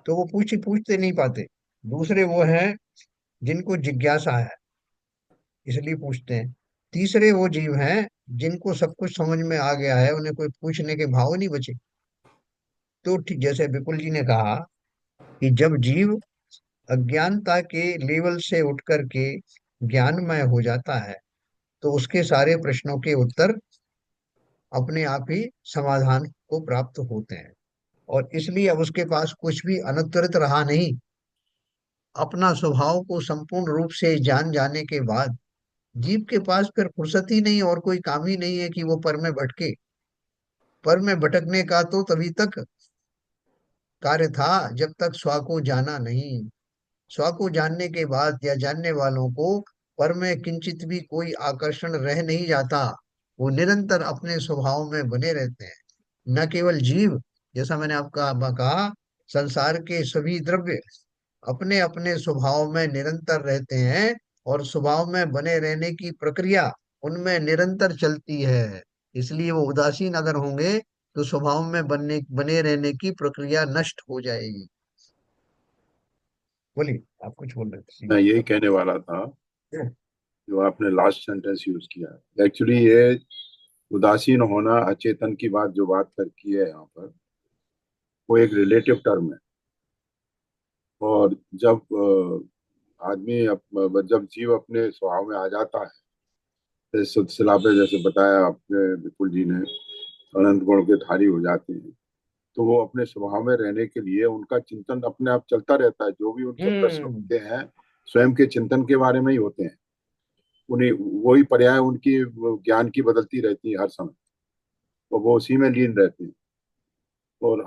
तो वो पूछते नहीं पाते। दूसरे वो हैं जिनको जिज्ञासा है, इसलिए पूछते हैं। तीसरे वो जीव हैं जिनको सब कुछ समझ में आ गया है, उन्हें कोई पूछने के भाव नहीं बचे। तो ठीक जैसे विपुल जी ने कहा कि जब जीव अज्ञानता के लेवल से उठ करके ज्ञानमय हो जाता है, तो उसके सारे प्रश्नों के उत्तर अपने आप ही समाधान को प्राप्त होते हैं। और इसलिए अब उसके पास कुछ भी अनुत्तरित रहा नहीं। अपना स्वभाव को संपूर्ण रूप से जान जाने के बाद जीव के पास फिर फुर्सत ही नहीं और कोई काम ही नहीं है कि वो पर में भटके। पर में भटकने का तो तभी तक कार्य था जब तक स्व को जाना नहीं। स्व को जानने के बाद या जानने वालों को पर में किंचित भी कोई आकर्षण रह नहीं जाता। वो निरंतर अपने स्वभाव में बने रहते हैं। न केवल जीव, जैसा मैंने आपका कहा, संसार के सभी द्रव्य अपने अपने स्वभाव में निरंतर रहते हैं। और स्वभाव में बने रहने की प्रक्रिया उनमें निरंतर चलती है। इसलिए वो उदासीन अगर होंगे तो स्वभाव में बने रहने की प्रक्रिया नष्ट हो जाएगी। बोलिए, आप कुछ बोल रहे थे। मैं यही कहने वाला था, जो आपने लास्ट सेंटेंस यूज किया एक्चुअली ये उदासीन होना, अचेतन की बात जो बात कर की है यहाँ पर, वो एक रिलेटिव टर्म है। और जब जब जीव अपने स्वभाव में आ जाता है, इस सिलसिला पे जैसे बताया आपने विपुल जी ने, अनंत गुण के धारी हो जाते हैं, तो वो अपने स्वभाव में रहने के लिए उनका चिंतन अपने आप चलता रहता है। जो भी उनके प्रश्न हम्म। होते हैं स्वयं के चिंतन के बारे में ही होते हैं। उन्हें वही पर्याय उनकी ज्ञान की बदलती रहती है हर समय, और वो उसी में लीन रहते हैं। और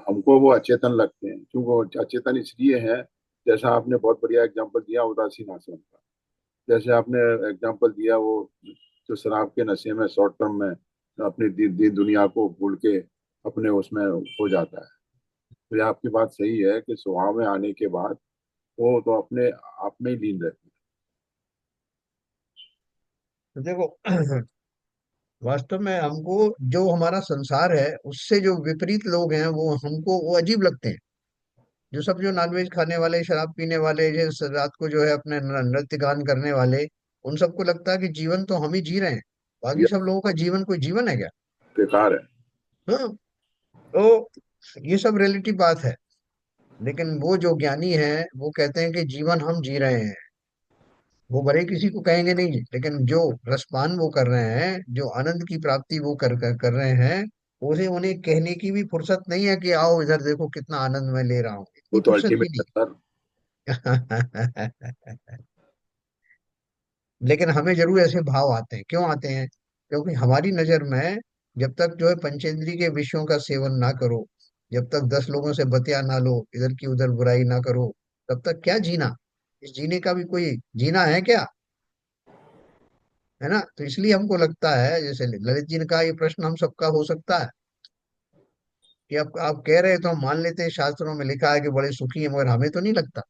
हमको वो अचेतन लगते हैं, क्योंकि वो अचेतन इसलिए है, जैसा आपने बहुत बढ़िया एग्जांपल दिया उदासीन आश्रम का। जैसे आपने एग्जांपल दिया वो जो शराब के नशे में शॉर्ट टर्म में अपनी दीन दुनिया को भूल के अपने उसमें हो जाता है। तो ये आपकी बात सही है कि स्वभाव में आने के बाद वो तो अपने आप में ही लीन रहते तो देखो, वास्तव में हमको जो हमारा संसार है उससे जो विपरीत लोग हैं वो हमको वो अजीब लगते हैं। जो सब जो नॉनवेज खाने वाले, शराब पीने वाले, जो रात को जो है अपने नृत्य गान करने वाले, उन सबको लगता है कि जीवन तो हम ही जी रहे हैं। हैं। बाकी ये सब लोगों का जीवन कोई जीवन है क्या? बेकार है। हाँ। तो ये सब रिलेटिव बात है। लेकिन वो जो ज्ञानी है वो कहते हैं कि जीवन हम जी रहे हैं। वो भले किसी को कहेंगे नहीं, लेकिन जो रसपान वो कर रहे हैं, जो आनंद की प्राप्ति वो कर रहे हैं, उसे उन्हें कहने की भी फुर्सत नहीं है कि आओ इधर देखो कितना आनंद मैं ले रहा हूँ। वो इतनी तो फुर्सत भी अल्टीमेट है नहीं। सर। लेकिन हमें जरूर ऐसे भाव आते हैं। क्यों आते हैं? क्योंकि हमारी नजर में जब तक जो है पंचेंद्रिय के विषयों का सेवन ना करो, जब तक 10 लोगों से बतिया ना लो, इधर की उधर बुराई ना करो, तब तक क्या जीना? इस जीने का भी कोई जीना है क्या? है ना? तो इसलिए हमको लगता है, जैसे ललित जी ने कहा, ये प्रश्न हम सबका हो सकता है कि आप कह रहे, तो हम मान लेते हैं शास्त्रों में लिखा है कि बड़े सुखी हैं, मगर हमें तो नहीं लगता।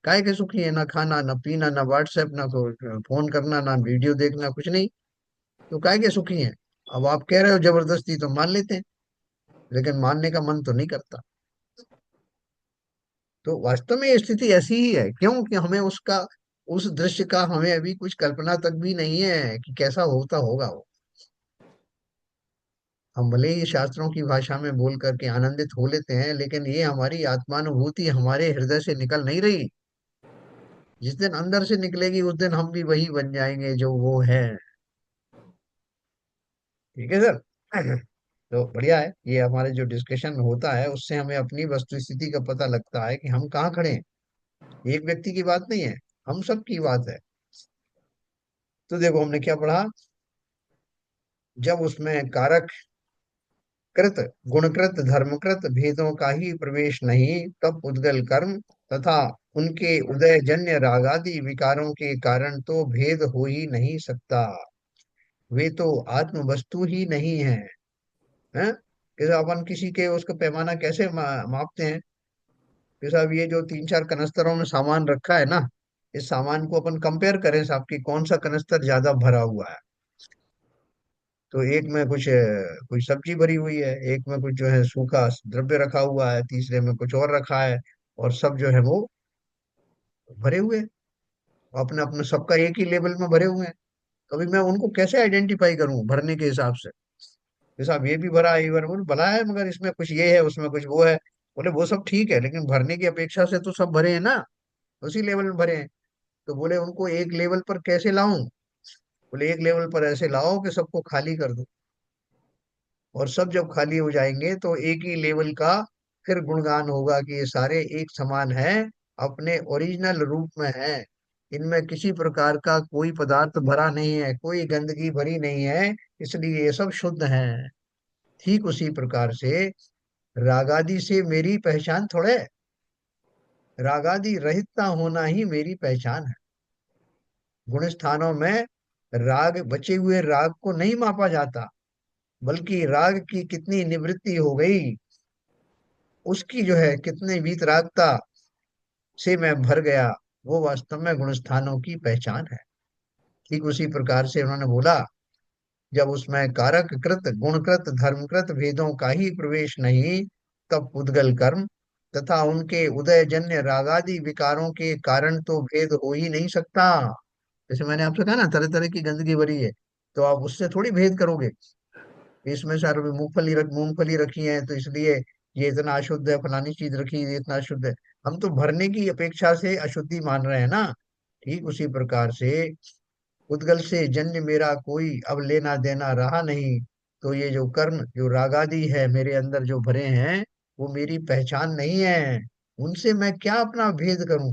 काहे के सुखी है? ना खाना, ना पीना, ना व्हाट्सएप, ना फोन करना, ना वीडियो देखना, कुछ नहीं। तो काहे के सुखी हैं? अब आप कह रहे हो जबरदस्ती, तो मान लेते हैं, लेकिन मानने का मन तो नहीं करता। तो वास्तव में ये स्थिति ऐसी ही है। क्यों? कि हमें उसका, उस दृश्य का हमें अभी कुछ कल्पना तक भी नहीं है कि कैसा होता होगा वो। हम भले ही शास्त्रों की भाषा में बोल करके आनंदित हो लेते हैं, लेकिन ये हमारी आत्मानुभूति हमारे हृदय से निकल नहीं रही। जिस दिन अंदर से निकलेगी, उस दिन हम भी वही बन जाएंगे जो वो है। ठीक है सर। तो बढ़िया है, ये हमारे जो डिस्कशन होता है उससे हमें अपनी वस्तु स्थिति का पता लगता है कि हम कहाँ खड़े हैं। एक व्यक्ति की बात नहीं है, हम सब की बात है। तो देखो हमने क्या पढ़ा, जब उसमें कारक कृत गुणकृत धर्मकृत भेदों का ही प्रवेश नहीं, तब उद्गल कर्म तथा उनके उदयजन्य रागादि विकारों के कारण तो भेद हो ही नहीं सकता। वे तो आत्म वस्तु ही नहीं है। हैं? कि अपन किसी के उसका पैमाना कैसे मापते हैं कि साहब ये जो 3 4 कनस्तरों में सामान रखा है ना, इस सामान को अपन कंपेयर करें साहब कि कौन सा कनस्तर ज्यादा भरा हुआ है। तो एक में कुछ कुछ सब्जी भरी हुई है, एक में कुछ जो है सूखा द्रव्य रखा हुआ है, तीसरे में कुछ और रखा है, और सब जो है वो भरे हुए हैं। अपने अपने सबका एक ही लेवल में भरे हुए हैं। तो अभी मैं उनको कैसे आइडेंटिफाई करूं भरने के हिसाब से? साहब ये भी भरा है, ये भरा, बोले भला है, मगर इसमें कुछ ये है, उसमें कुछ वो है। बोले वो सब ठीक है, लेकिन भरने की अपेक्षा से तो सब भरे हैं ना, उसी लेवल में भरे हैं। तो बोले उनको एक लेवल पर कैसे लाऊं? बोले एक लेवल पर ऐसे लाओ कि सबको खाली कर दो, और सब जब खाली हो जाएंगे तो एक ही लेवल का फिर गुणगान होगा कि ये सारे एक समान है, अपने ओरिजिनल रूप में है। इनमें किसी प्रकार का कोई पदार्थ भरा नहीं है, कोई गंदगी भरी नहीं है, इसलिए ये सब शुद्ध है। ठीक उसी प्रकार से रागादि से मेरी पहचान थोड़े, रागादि रहित होना ही मेरी पहचान है। गुण स्थानों में राग, बचे हुए राग को नहीं मापा जाता, बल्कि राग की कितनी निवृत्ति हो गई, उसकी जो है कितनी वीतरागता से मैं भर गया, वो वास्तव में गुण स्थानों की पहचान है। ठीक उसी प्रकार से उन्होंने बोला, जब उसमें कारक कृत गुणकृत धर्मकृत भेदों का ही प्रवेश नहीं, तब उद्गल कर्म तथा उनके उदयजन्य रागादि विकारों के कारण तो भेद हो ही नहीं सकता। जैसे मैंने आपसे कहा ना, तरह तरह की गंदगी भरी है, तो आप उससे थोड़ी भेद करोगे। इसमें सर मूंगफली रखी है तो इसलिए ये इतना अशुद्ध है, फलानी चीज रखी है ये इतना अशुद्ध है। हम तो भरने की अपेक्षा से अशुद्धि मान रहे हैं ना। ठीक उसी प्रकार से उद्गल से जन्य मेरा कोई अब लेना देना रहा नहीं। तो ये जो कर्म, जो रागादि है मेरे अंदर जो भरे हैं, वो मेरी पहचान नहीं है। उनसे मैं क्या अपना भेद करूं?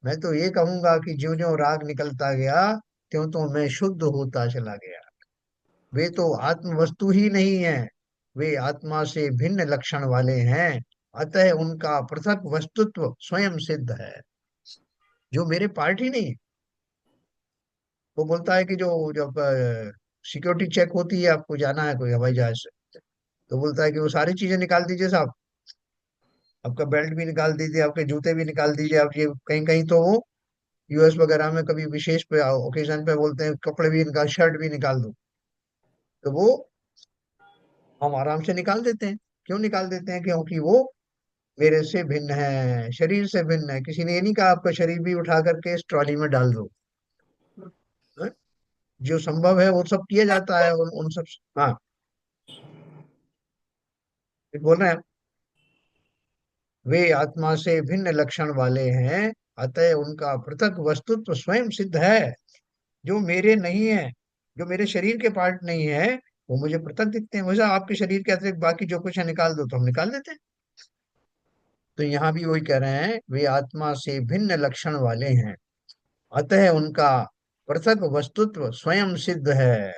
मैं तो ये कहूंगा कि ज्यों ज्यों राग निकलता गया, त्यों तो मैं शुद्ध होता चला गया। वे तो आत्म वस्तु ही नहीं है, वे आत्मा से भिन्न लक्षण वाले हैं। अतः उनका पृथक वस्तुत्व स्वयं सिद्ध है, जो मेरे पार्ट ही नहीं है। वो बोलता है कि जो जब सिक्योरिटी चेक होती है, आपको जाना है कोई हवाई जहाज से, तो बोलता है कि वो सारी चीजें निकाल दीजिए साहब, आपका बेल्ट भी निकाल दीजिए, आपके जूते भी निकाल दीजिए, आप ये कहीं कहीं तो वो यूएस वगैरह में कभी विशेष पे ओकेजन पे बोलते हैं कपड़े भी निकाल, शर्ट भी निकाल दो। तो वो हम आराम से निकाल देते हैं। क्यों निकाल देते हैं? क्योंकि वो मेरे से भिन्न है, शरीर से भिन्न है। किसी ने ये नहीं कहा आपका शरीर भी उठा करके इस ट्रॉली में डाल दो। हाँ? जो संभव है वो सब किया जाता है, उन सब। हाँ, ये बोल रहे हैं, वे आत्मा से भिन्न लक्षण वाले हैं, अतः उनका पृथक वस्तुत्व स्वयं सिद्ध है। जो मेरे नहीं है, जो मेरे शरीर के पार्ट नहीं है, वो मुझे पृथक दिखते हैं। वैसे आपके शरीर के अतिरिक्त बाकी जो कुछ है निकाल दो, तो हम निकाल देते हैं। तो यहाँ भी वही कह रहे हैं, वे आत्मा से भिन्न लक्षण वाले हैं, अतः उनका पृथक वस्तुत्व स्वयं सिद्ध है।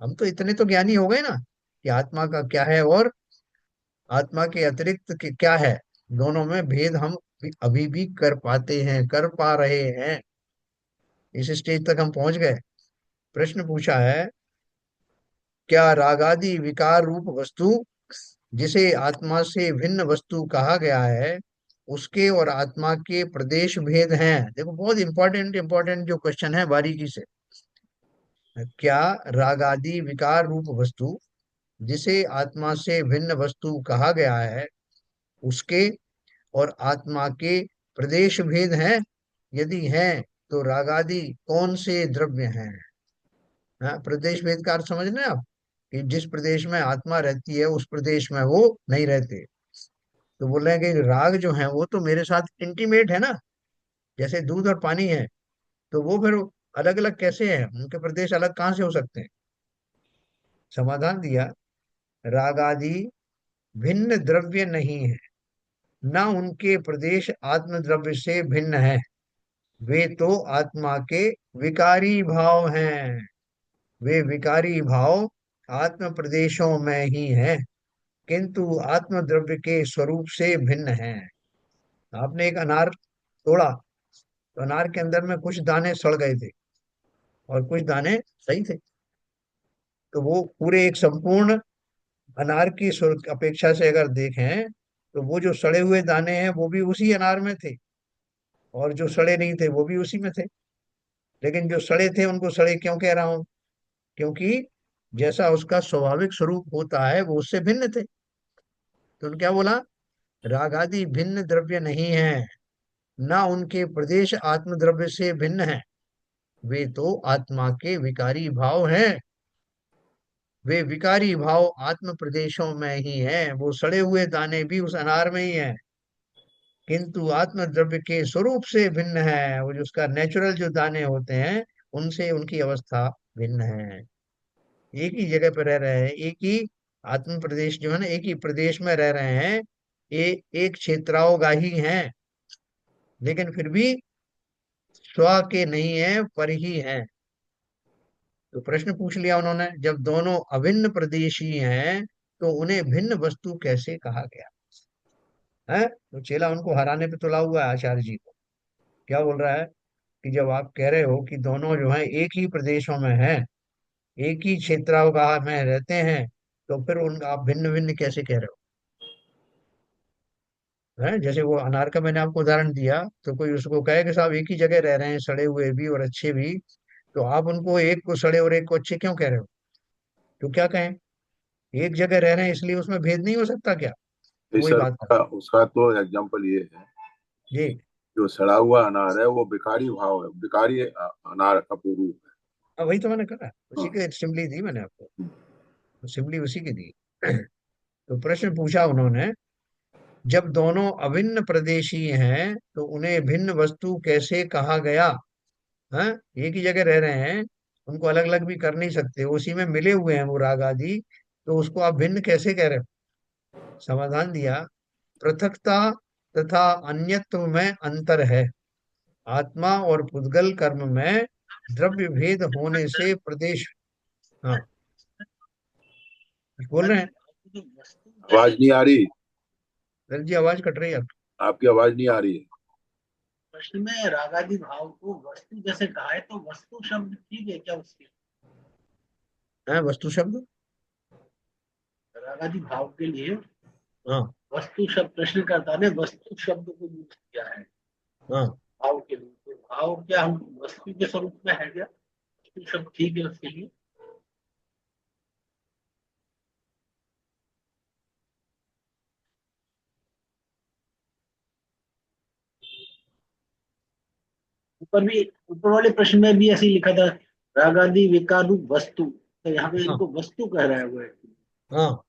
हम तो इतने तो ज्ञानी हो गए ना कि आत्मा का क्या है और आत्मा के अतिरिक्त क्या है। दोनों में भेद हम अभी भी कर पाते हैं, कर पा रहे हैं। इस स्टेज तक हम पहुंच गए। प्रश्न पूछा है, क्या रागादि विकार रूप वस्तु जिसे आत्मा से भिन्न वस्तु कहा गया है, उसके और आत्मा के प्रदेश भेद हैं? देखो, बहुत इंपॉर्टेंट इंपॉर्टेंट जो क्वेश्चन है, बारीकी से। क्या रागादि विकार रूप वस्तु जिसे आत्मा से भिन्न वस्तु कहा गया है, उसके और आत्मा के प्रदेश भेद हैं? यदि हैं तो रागादि कौन से द्रव्य हैं? हाँ, प्रदेश भेद का अर्थ समझ रहे हैं आप, कि जिस प्रदेश में आत्मा रहती है उस प्रदेश में वो नहीं रहते। तो बोल रहे हैं कि राग जो है वो तो मेरे साथ इंटीमेट है ना, जैसे दूध और पानी है। तो वो फिर अलग अलग कैसे हैं, उनके प्रदेश अलग कहाँ से हो सकते हैं? समाधान दिया, रागादि भिन्न द्रव्य नहीं है, ना उनके प्रदेश आत्म द्रव्य से भिन्न है। वे तो आत्मा के विकारी भाव हैं। वे विकारी भाव आत्म प्रदेशों में ही हैं, किंतु आत्म द्रव्य के स्वरूप से भिन्न हैं। आपने एक अनार तोड़ा, तो अनार के अंदर में कुछ दाने सड़ गए थे और कुछ दाने सही थे। तो वो पूरे एक संपूर्ण अनार की अपेक्षा से अगर देखें, तो वो जो सड़े हुए दाने हैं वो भी उसी अनार में थे, और जो सड़े नहीं थे वो भी उसी में थे। लेकिन जो सड़े थे उनको सड़े क्यों कह रहा हूं? क्योंकि जैसा उसका स्वाभाविक स्वरूप होता है वो उससे भिन्न थे। तो उन्होंने क्या बोला? राग आदि भिन्न द्रव्य नहीं है, ना उनके प्रदेश आत्म द्रव्य से भिन्न है। वे तो आत्मा के विकारी भाव हैं। वे विकारी भाव आत्म प्रदेशों में ही हैं। वो सड़े हुए दाने भी उस अनार में ही हैं, किंतु आत्म द्रव्य के स्वरूप से भिन्न है। वो जो उसका नेचुरल जो दाने होते हैं, उनसे उनकी अवस्था भिन्न है। एक ही जगह पर रह रहे हैं, एक ही आत्म प्रदेश जो है ना, एक ही प्रदेश में रह रहे हैं, एक क्षेत्रावगाही हैं, लेकिन फिर भी स्व के नहीं है, पर ही हैं। तो प्रश्न पूछ लिया उन्होंने, जब दोनों अभिन्न प्रदेशी हैं तो उन्हें भिन्न वस्तु कैसे कहा गया है? तो चेला उनको हराने पे तुला हुआ है आचार्य जी को। क्या बोल रहा है कि जब आप कह रहे हो कि दोनों जो है एक ही प्रदेशों में हैं, एक ही क्षेत्रावगाह में रहते हैं, तो फिर उन आप भिन्न भिन्न कैसे कह रहे हो? है, जैसे वो अनार का मैंने आपको उदाहरण दिया, तो कोई उसको कहे कि साहब एक ही जगह रह रहे हैं, सड़े हुए भी और अच्छे भी, तो आप उनको एक को सड़े और एक को अच्छे क्यों कह रहे हो? तो क्या कहें, एक जगह रह रहे हैं इसलिए उसमें भेद नहीं हो सकता क्या? तो नहीं वही सर, बात कर। उसका उसका तो एग्जाम्पल ये है, जी। जो सड़ा हुआ अनार है वो बिकारी भाव है, बिकारी अनार का रूप है। हाँ, वही तो मैंने कहा, उसी हाँ। के सिमली दी मैंने आपको, तो सिमली उसी की दी। तो प्रश्न पूछा उन्होंने, जब दोनों अभिन्न प्रदेशी हैं तो उन्हें भिन्न वस्तु कैसे कहा गया? हाँ, एक ही जगह रह रहे हैं, उनको अलग अलग भी कर नहीं सकते, उसी में मिले हुए हैं वो राग आदि, तो उसको आप भिन्न कैसे कह रहे हो? समाधान दिया, पृथकता तथा अन्यत्व में अंतर है। आत्मा और पुद्गल कर्म में द्रव्य भेद होने से प्रदेश। हाँ, कुछ बोल रहे हैं? जो वस्तु आवाज जैसे नहीं आ रही। सर जी, आवाज कट रही है आपकी। आपकी आवाज नहीं आ रही है। प्रश्न में रागादि भाव को वस्तु जैसे कहा है, तो वस्तु शब्द ठीक है क्या उसके? है वस्तु शब्द। रागादि भाव के लिए हाँ। वस्तु शब्द, प्रश्नकर्ता ने वस्तु शब्द को यूज किया है हाँ, भाव के लिए। तो भाव क्या हम वस्तु के स्वरूप में है क्या? वस्तु शब्द ठीक है उसके लिए? ऊपर भी, ऊपर वाले प्रश्न में भी ऐसे ही लिखा था, रागादि विकारू वस्तु, तो यहाँ पे हाँ, इनको वस्तु कह रहा है वो। हाँ,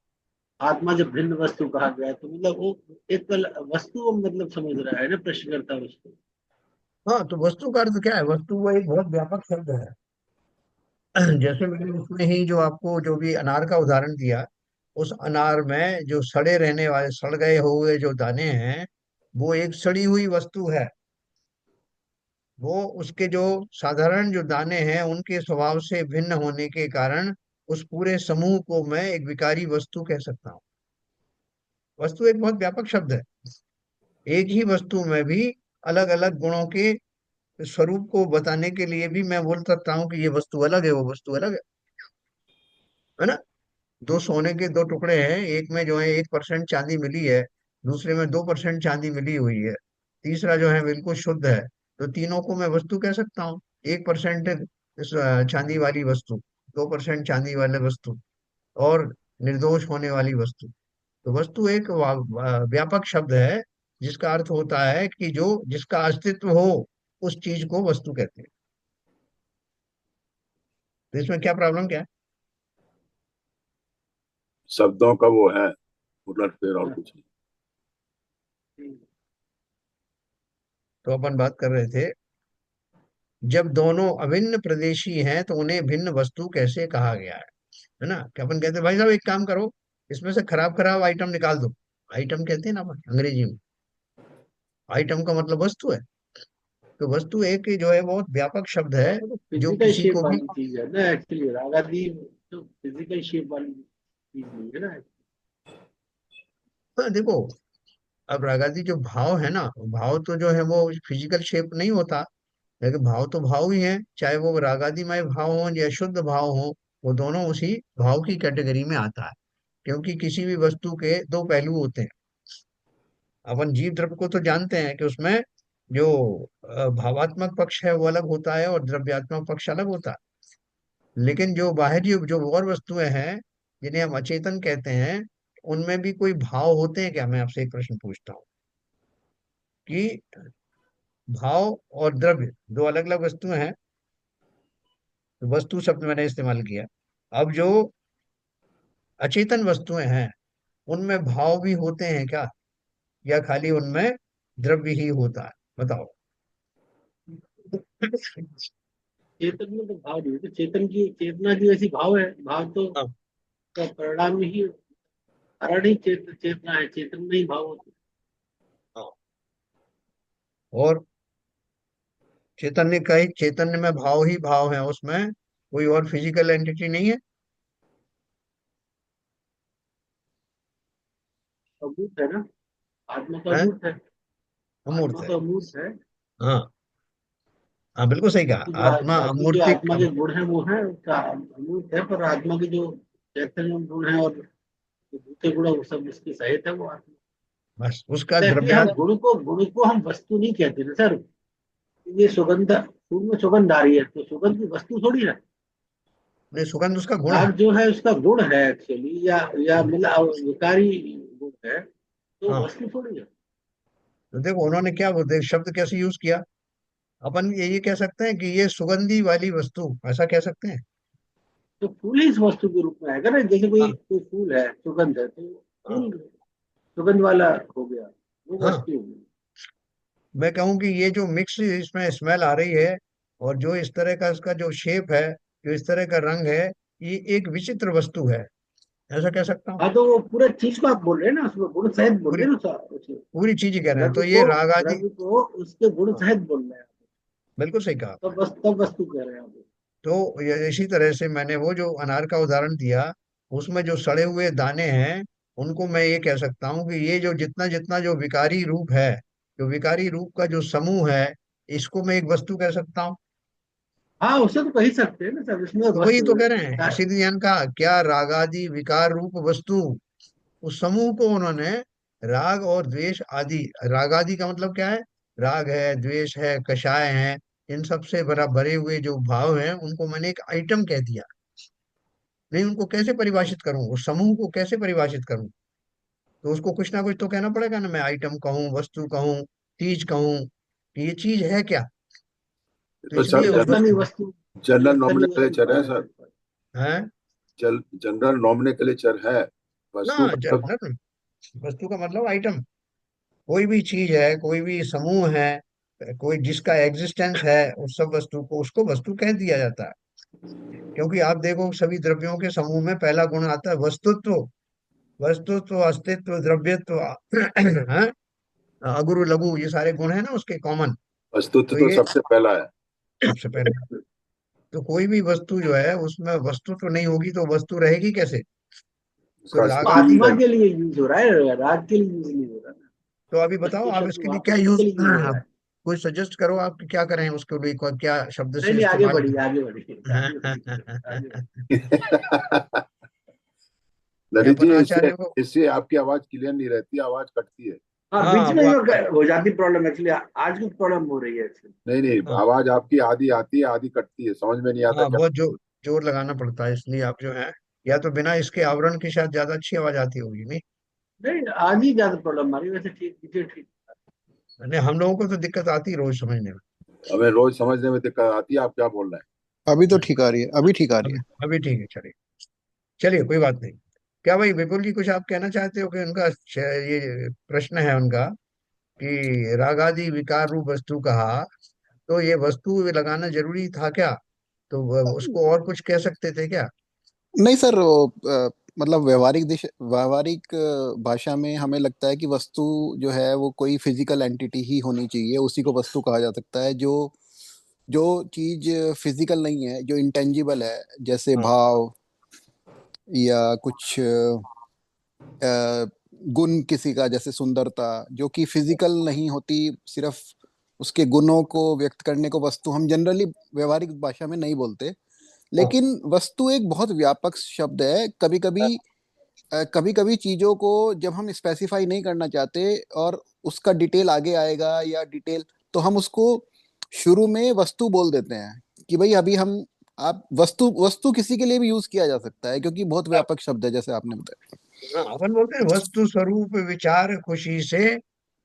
आत्मा जब भिन्न वस्तु कहा गया है, तो मतलब वो एक वस्तु मतलब समझ रहा है ना प्रश्नकर्ता उसको। हाँ। तो वस्तु का अर्थ क्या है? वस्तु वो एक बहुत व्यापक शब्द है। जैसे मैंने उसमें ही जो आपको जो भी अनार का उदाहरण दिया, उस अनार में जो सड़े रहने वाले, सड़ गए हुए जो दाने हैं, वो एक सड़ी हुई वस्तु है। वो उसके जो साधारण जो दाने हैं उनके स्वभाव से भिन्न होने के कारण उस पूरे समूह को मैं एक विकारी वस्तु कह सकता हूँ। वस्तु एक बहुत व्यापक शब्द है। एक ही वस्तु में भी अलग अलग गुणों के स्वरूप को बताने के लिए भी मैं बोल सकता हूँ कि ये वस्तु अलग है, वो वस्तु अलग है ना। दो सोने के दो टुकड़े हैं, एक में जो है 1% चांदी मिली है, दूसरे में 2% चांदी मिली हुई है, तीसरा जो है बिल्कुल शुद्ध है। तो तीनों को मैं वस्तु कह सकता हूँ। 1% चांदी वाली वस्तु, 2% चांदी वाले वस्तु, और निर्दोष होने वाली वस्तु। तो वस्तु एक व्यापक शब्द है जिसका अर्थ होता है कि जो जिसका अस्तित्व हो उस चीज को वस्तु कहते हैं। तो इसमें क्या प्रॉब्लम क्या है? शब्दों का वो है उलटफेर और कुछ नहीं। तो अपन बात कर रहे थे, जब दोनों अभिन्न प्रदेशी हैं तो उन्हें भिन्न वस्तु कैसे कहा गया है ना। कि अपन कहते हैं भाई साहब एक काम करो, इसमें से खराब खराब आइटम निकाल दो। आइटम कहते हैं ना अपन अंग्रेजी में। आइटम का मतलब वस्तु है। तो वस्तु एक जो है बहुत व्यापक शब्द है वो तो जो फिजिकल किसी शेप को भी। वाली चीज है ना एक्चुअली, रागादि तो फिजिकल शेप वाली चीज नहीं है ना। हाँ, देखो, अब रागादि जो भाव है ना, भाव तो जो है वो फिजिकल शेप नहीं होता। लेकिन भाव तो भाव ही है, चाहे वो रागादिमय भाव हो या शुद्ध भाव हो, वो दोनों उसी भाव की कैटेगरी में आता है। क्योंकि किसी भी वस्तु के दो पहलू होते हैं। अपन जीव द्रव्य को तो जानते हैं कि उसमें जो भावात्मक पक्ष है वो अलग होता है और द्रव्यात्मक पक्ष अलग होता है। लेकिन जो बाहरी जो और वस्तुएं हैं जिन्हें हम अचेतन कहते हैं, उनमें भी कोई भाव होते हैं क्या? मैं आपसे एक प्रश्न पूछता हूँ कि भाव और द्रव्य दो अलग अलग वस्तुएं हैं। तो वस्तु शब्द मैंने इस्तेमाल किया। अब जो अचेतन वस्तुएं हैं उनमें भाव भी होते हैं क्या, या खाली उनमें द्रव्य ही होता है? बताओ। चेतन में तो भाव नहीं है, तो चेतन की चेतना की वैसी भाव है, भाव तो हाँ, का परिणाम ही कारण ही चेतना है, चेतन में ही भाव होते हाँ। और चैतन्य का ही, चैतन्य में भाव ही भाव है, उसमें कोई और फिजिकल एंटिटी नहीं है। हैं। अमूर्त है ना, आत्मा तो है, अमूर्त है। अमूर्त आत्मा है। तो अमूर्त है। हाँ, हाँ, बिल्कुल सही कहा। आत्मा बाकी जो अमूर्तिक आत्मा के गुण है वो है उसका अमूर्त है, पर आत्मा के जो चैतन्य गुण है और जो दूसरे गुण है वो सब उसके सहित है वो आत्मा। बस उसका एक्चुअली हम द्रव्यात। गुण को हम वस्तु नहीं कहते ना सर। ये सुगंध, फूल में सुगंध आ रही है तो सुगंध की वस्तु थोड़ी है। नहीं, सुगंध उसका गुण है। राग जो है उसका गुण है एक्चुअली, या मिला विकारी गुण है, तो हाँ, वस्तु थोड़ी है। तो देखो उन्होंने क्या बोलते शब्द कैसे यूज किया। अपन ये कह सकते हैं कि ये सुगंधी वाली वस्तु, ऐसा कह सकते हैं। तो फूल ही इस वस्तु के रूप में आएगा ना, जैसे कोई हाँ, कोई फूल है सुगंध है तो हाँ, फूल सुगंध वाला हो गया, वो हाँ। वस्तु हो गई। मैं कहूँ कि ये जो मिक्स इसमें स्मेल आ रही है, और जो इस तरह का इसका जो शेप है, जो इस तरह का रंग है, ये एक विचित्र वस्तु है, ऐसा कह सकता हूँ। हाँ तो वो पूरा चीज को आप बोल रहे हैं ना, उसमें गुण सहित बोल पूरी रहे हैं ना उसमें। पूरी चीज ही कह रहे हैं, द्रव्य तो ये को राग आदि। द्रव्य को उसके गुण हाँ, सहित बोल रहे हैं। बिल्कुल सही कहा। तब वस्तु कह रहे हैं आप। तो इसी तरह से मैंने वो जो अनार का उदाहरण दिया, उसमें जो सड़े हुए दाने हैं, उनको मैं ये कह सकता हूँ कि ये जो जितना जितना जो विकारी रूप है, जो विकारी रूप का जो समूह है, इसको मैं एक वस्तु कह सकता हूँ। हाँ उसे तो कह ही सकते हैं ना सर, इसमें तो वही वस्तु तो है। कह रहे हैं, इसीलिए ने कहा क्या रागादि विकार रूप वस्तु, उस समूह को उन्होंने राग और द्वेष आदि। रागादि का मतलब क्या है? राग है, द्वेष है, कषाय है, इन सब से भरा भरे हुए जो भाव हैं उनको मैंने एक आइटम कह दिया। नहीं, उनको कैसे परिभाषित करूं, उस समूह को कैसे परिभाषित करूं? तो उसको कुछ ना कुछ तो कहना पड़ेगा ना। मैं आइटम कहूं, वस्तु कहूं, चीज कहूं, कि ये चीज है क्या। तो तो सर इसलिए उस चेतन ही वस्तु वस्तु, जनरल चेतन ही वस्तु नॉमेनक्लेचर है कहा सर। जाता है। है जनरल नॉमेनक्लेचर है। ना। वस्तु मतलब जनरल वस्तु का मतलब आइटम। कोई भी चीज है, कोई भी समूह है, कोई जिसका एग्जिस्टेंस है, उस सब वस्तु को उसको वस्तु कह दिया जाता है। क्योंकि आप देखो सभी द्रव्यों के समूह में पहला गुण आता है वस्तुत्व। वस्तुत्व, अस्तित्व, द्रव्यत्व, हाँ, अगुरु लघु, ये सारे गुण है ना उसके कॉमन। अस्तित्व तो तो ये सबसे पहला है। सबसे पहले, तो कोई भी वस्तु जो है उसमें वस्तु तो नहीं होगी तो वस्तु रहेगी कैसे? तो उसका वो अस्तित्व रागादि, नहीं आत्मा रहेगा। के लिए यूज हो रहा है, राग के लिए यूज नहीं हो रहा ना। तो अभी बताओ वस्तु आप शब्द इसके लिए वहां क्या पर यूज, उसके लिए यूज हो रहा है। कोई सजेस्ट करो आप कि क्या करें उसके लिए, क्या शब्द नहीं से नहीं, आगे इस्तेमाल बढ़िए, करें? आगे बढ़िए, आगे बढ़िए, आगे बढ़िए। या ललित जी, अपन इससे आचार्य को, इससे आपकी आवाज क्लियर नहीं रहती, आवाज कटती है। हाँ, हाँ बीच में वो हो जाती प्रॉब्लम एक्चुअली, आज की प्रॉब्लम हो रही है एक्चुअली। नहीं नहीं, हाँ आवाज आपकी आधी आती है आधी कटती है, समझ में नहीं आता हाँ क्या। बहुत जोर लगाना पड़ता है, इसलिए आप जो है, या तो बिना इसके आवरण की शायद ज्यादा अच्छी आवाज आती होगी नहीं? नहीं, आज ही ज्यादा प्रॉब्लम आ रही है, वैसे ठीक, पीछे ठीक। नहीं, हम लोगों को तो दिक्कत आती है रोज समझने में। हमें रोज समझने में दिक्कत आती है, आप क्या बोल रहे अभी तो ठीक आ रही है, अभी ठीक आ रही अभी है। अभी ठीक है, चलिए। चलिए कोई बात नहीं। क्या भाई विपुल जी कुछ आप कहना चाहते हो कि उनका ये प्रश्न है उनका, कि रागादि विकार रूप वस्तु कहा, तो ये वस्तु लगाना जरूरी था क्या? तो उसको और कुछ कह सकते थे क्या? नहीं सर, वो, मतलब व्यवहारिक भाषा में हमें लगता है कि वस्तु जो है वो कोई फिजिकल एंटिटी ही होनी चाहिए, उसी को वस्तु कहा जा सकता है। जो जो चीज फिजिकल नहीं है, जो इंटेंजिबल है, जैसे हाँ भाव या कुछ गुण किसी का, जैसे सुंदरता, जो कि फिजिकल नहीं होती, सिर्फ उसके गुणों को व्यक्त करने को वस्तु हम जनरली व्यवहारिक भाषा में नहीं बोलते। हाँ लेकिन वस्तु एक बहुत व्यापक शब्द है। कभी कभी चीजों को जब हम स्पेसिफाई नहीं करना चाहते और उसका डिटेल आगे आएगा या डिटेल, तो हम उसको शुरू में वस्तु बोल देते हैं कि भाई अभी हम, आप वस्तु वस्तु किसी के लिए भी यूज किया जा सकता है क्योंकि बहुत व्यापक शब्द है, जैसे आपने बताया। हाँ, अपन बोलते हैं वस्तु स्वरूप विचार खुशी से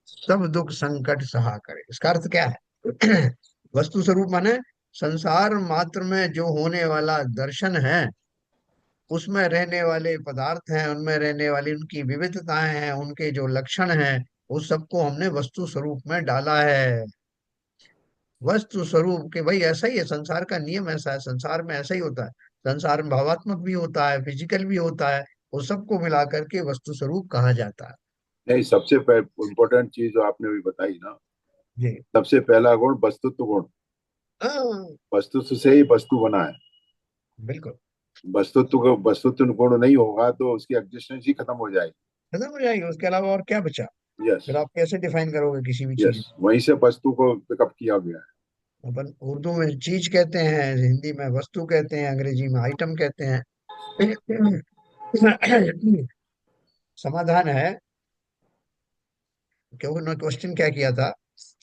सब दुख संकट सहा करे, इसका अर्थ क्या है? वस्तु स्वरूप माने संसार मात्र में जो होने वाला दर्शन है, उसमें रहने वाले पदार्थ हैं, उनमें रहने वाली उनकी विविधताएं हैं, उनके जो लक्षण हैं, उस सबको हमने वस्तु स्वरूप में डाला है। वस्तु स्वरूप के भाई ऐसा ही है, संसार का नियम ऐसा है, संसार में ऐसा ही होता है। संसार में भावात्मक भी होता है, फिजिकल भी होता है, उस सबको मिला करके वस्तु स्वरूप कहा जाता है। हैं। नहीं, सबसे इम्पोर्टेंट चीज जो आपने भी बताई ना, जी सबसे पहला गुण वस्तुत्व गुण। हाँ वस्तुत्व से ही वस्तु बना है। बिल्कुल। वस्तुत्व गुण नहीं होगा तो उसकी एग्जिस्टेंस ही खत्म हो जाएगी। खत्म हो जाएगी, उसके अलावा और क्या बचा? यस। फिर आप कैसे डिफाइन करोगे किसी भी यस, चीज? वहीं से वस्तु को पिकअप किया गया है। अपन उर्दू में चीज कहते हैं, हिंदी में वस्तु कहते हैं, अंग्रेजी में आइटम कहते हैं। समाधान है, क्योंकि उन्होंने क्वेश्चन क्या किया था,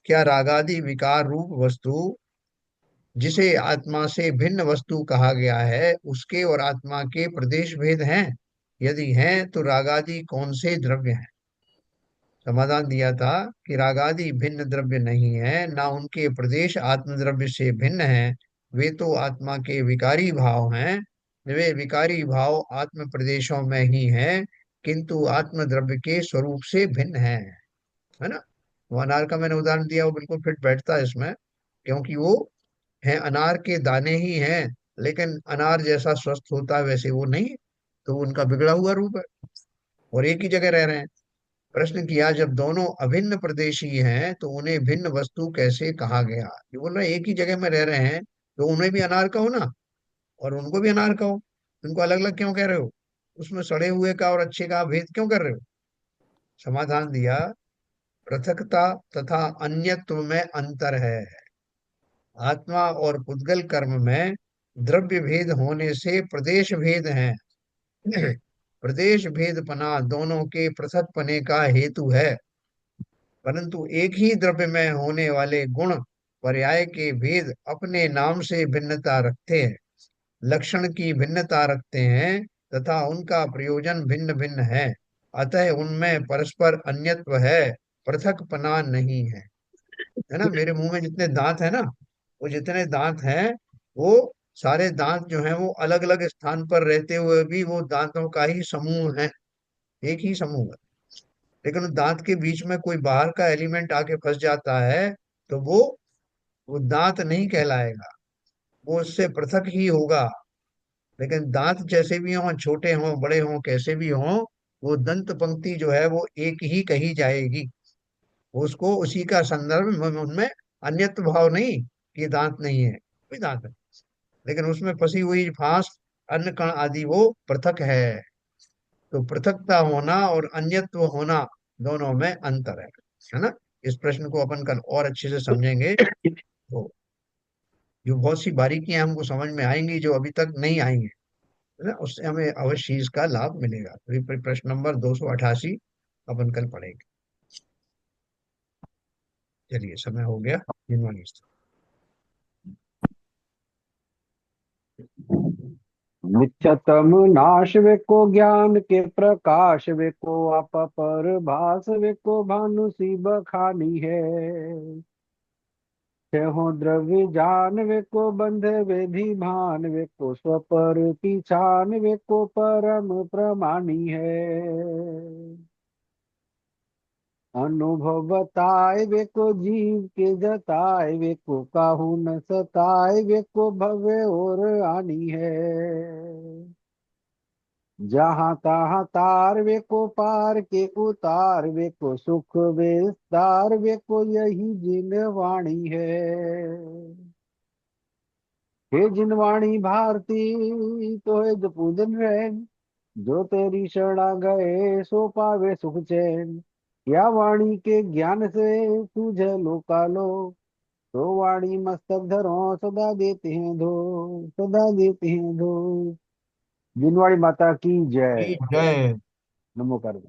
क्या रागादि विकार रूप वस्तु जिसे आत्मा से भिन्न वस्तु कहा गया है, उसके और आत्मा के प्रदेश भेद हैं? यदि हैं तो रागादि कौन से द्रव्य हैं? समाधान दिया था कि रागादि भिन्न द्रव्य नहीं है, ना उनके प्रदेश आत्म द्रव्य से भिन्न है। वे तो आत्मा के विकारी भाव हैं। वे विकारी भाव आत्म प्रदेशों में ही हैं, किंतु आत्म द्रव्य के स्वरूप से भिन्न है ना? वो अनार का मैंने उदाहरण दिया, वो बिल्कुल फिट बैठता है इसमें, क्योंकि वो है, अनार के दाने ही हैं, लेकिन अनार जैसा स्वस्थ होता है वैसे वो नहीं, तो उनका बिगड़ा हुआ रूप है, और एक ही जगह रह रहे हैं। प्रश्न किया, जब दोनों अभिन्न प्रदेशी हैं तो उन्हें भिन्न वस्तु कैसे कहा गया? ये बोल रहे हैं एक ही जगह में रह रहे हैं, तो उन्हें भी अनार कहो ना, और उनको भी अनार कहो, उनको अलग अलग क्यों कह रहे हो? उसमें सड़े हुए का और अच्छे का भेद क्यों कर रहे हो? समाधान दिया, पृथकता तथा अन्यत्व में अंतर है। आत्मा और पुद्गल कर्म में द्रव्य भेद होने से प्रदेश भेद है। प्रदेश भेद पना दोनों के पृथक पने का हेतु है, परंतु एक ही द्रव्य में होने वाले गुण पर्याय के भेद अपने नाम से भिन्नता रखते हैं, लक्षण की भिन्नता रखते हैं, तथा उनका प्रयोजन भिन्न भिन्न है। अतः उनमें परस्पर अन्यत्व है, पृथकपना नहीं है ना? मेरे मुंह में जितने दांत है ना, वो जितने दांत हैं, वो सारे दांत जो हैं वो अलग अलग स्थान पर रहते हुए भी वो दांतों का ही समूह है, एक ही समूह है। लेकिन उस दांत के बीच में कोई बाहर का एलिमेंट आके फंस जाता है, तो वो दांत नहीं कहलाएगा, वो उससे पृथक ही होगा। लेकिन दांत जैसे भी हों, छोटे हों बड़े हों कैसे भी हों, वो दंत पंक्ति जो है वो एक ही कही जाएगी, उसको उसी का संदर्भ उनमें अन्यत्व भाव नहीं कि दांत नहीं है, कोई दांत है, लेकिन उसमें फंसी हुई फांस, अन्न कण आदि वो पृथक है। तो पृथकता होना और अन्यत्व होना, दोनों में अंतर है ना। इस प्रश्न को अपन कल और अच्छे से समझेंगे, तो जो बहुत सी बारीकियां हमको समझ में आएंगी जो अभी तक नहीं आई हैं, है ना, उससे हमें अवश्य इसका लाभ मिलेगा। तो ये प्रश्न नंबर 288 अपन कल पढ़ेंगे। चलिए, समय हो गया। जिनवानी नित्यतम नाश वे को ज्ञान के प्रकाश वे को आप पर भास वे को भानु सी बखानी है। हो द्रव्य जान वे को बंध वेधि भान वे को स्वपर पिछान वे को परम प्रमाणी है। अनुभव बताए वे को जीव के जताए वे को काहू न सताए वे को भवे और आनी है। जहाँ तहाँ तार वे को पार के उतार वे को सुख विस्तार वे को यही जिन वाणी है। हे जिन वाणी भारती तो है जो पूजन रैन, जो तेरी शरणा गए सो पावे सुख चैन। या वाणी के ज्ञान से तुझे लोकालो, तो वाणी मस्तक धरो सदा देते हैं धो, सदा देते हैं धो। जिनवाड़ी माता की जय। की जय। नमो कार्य।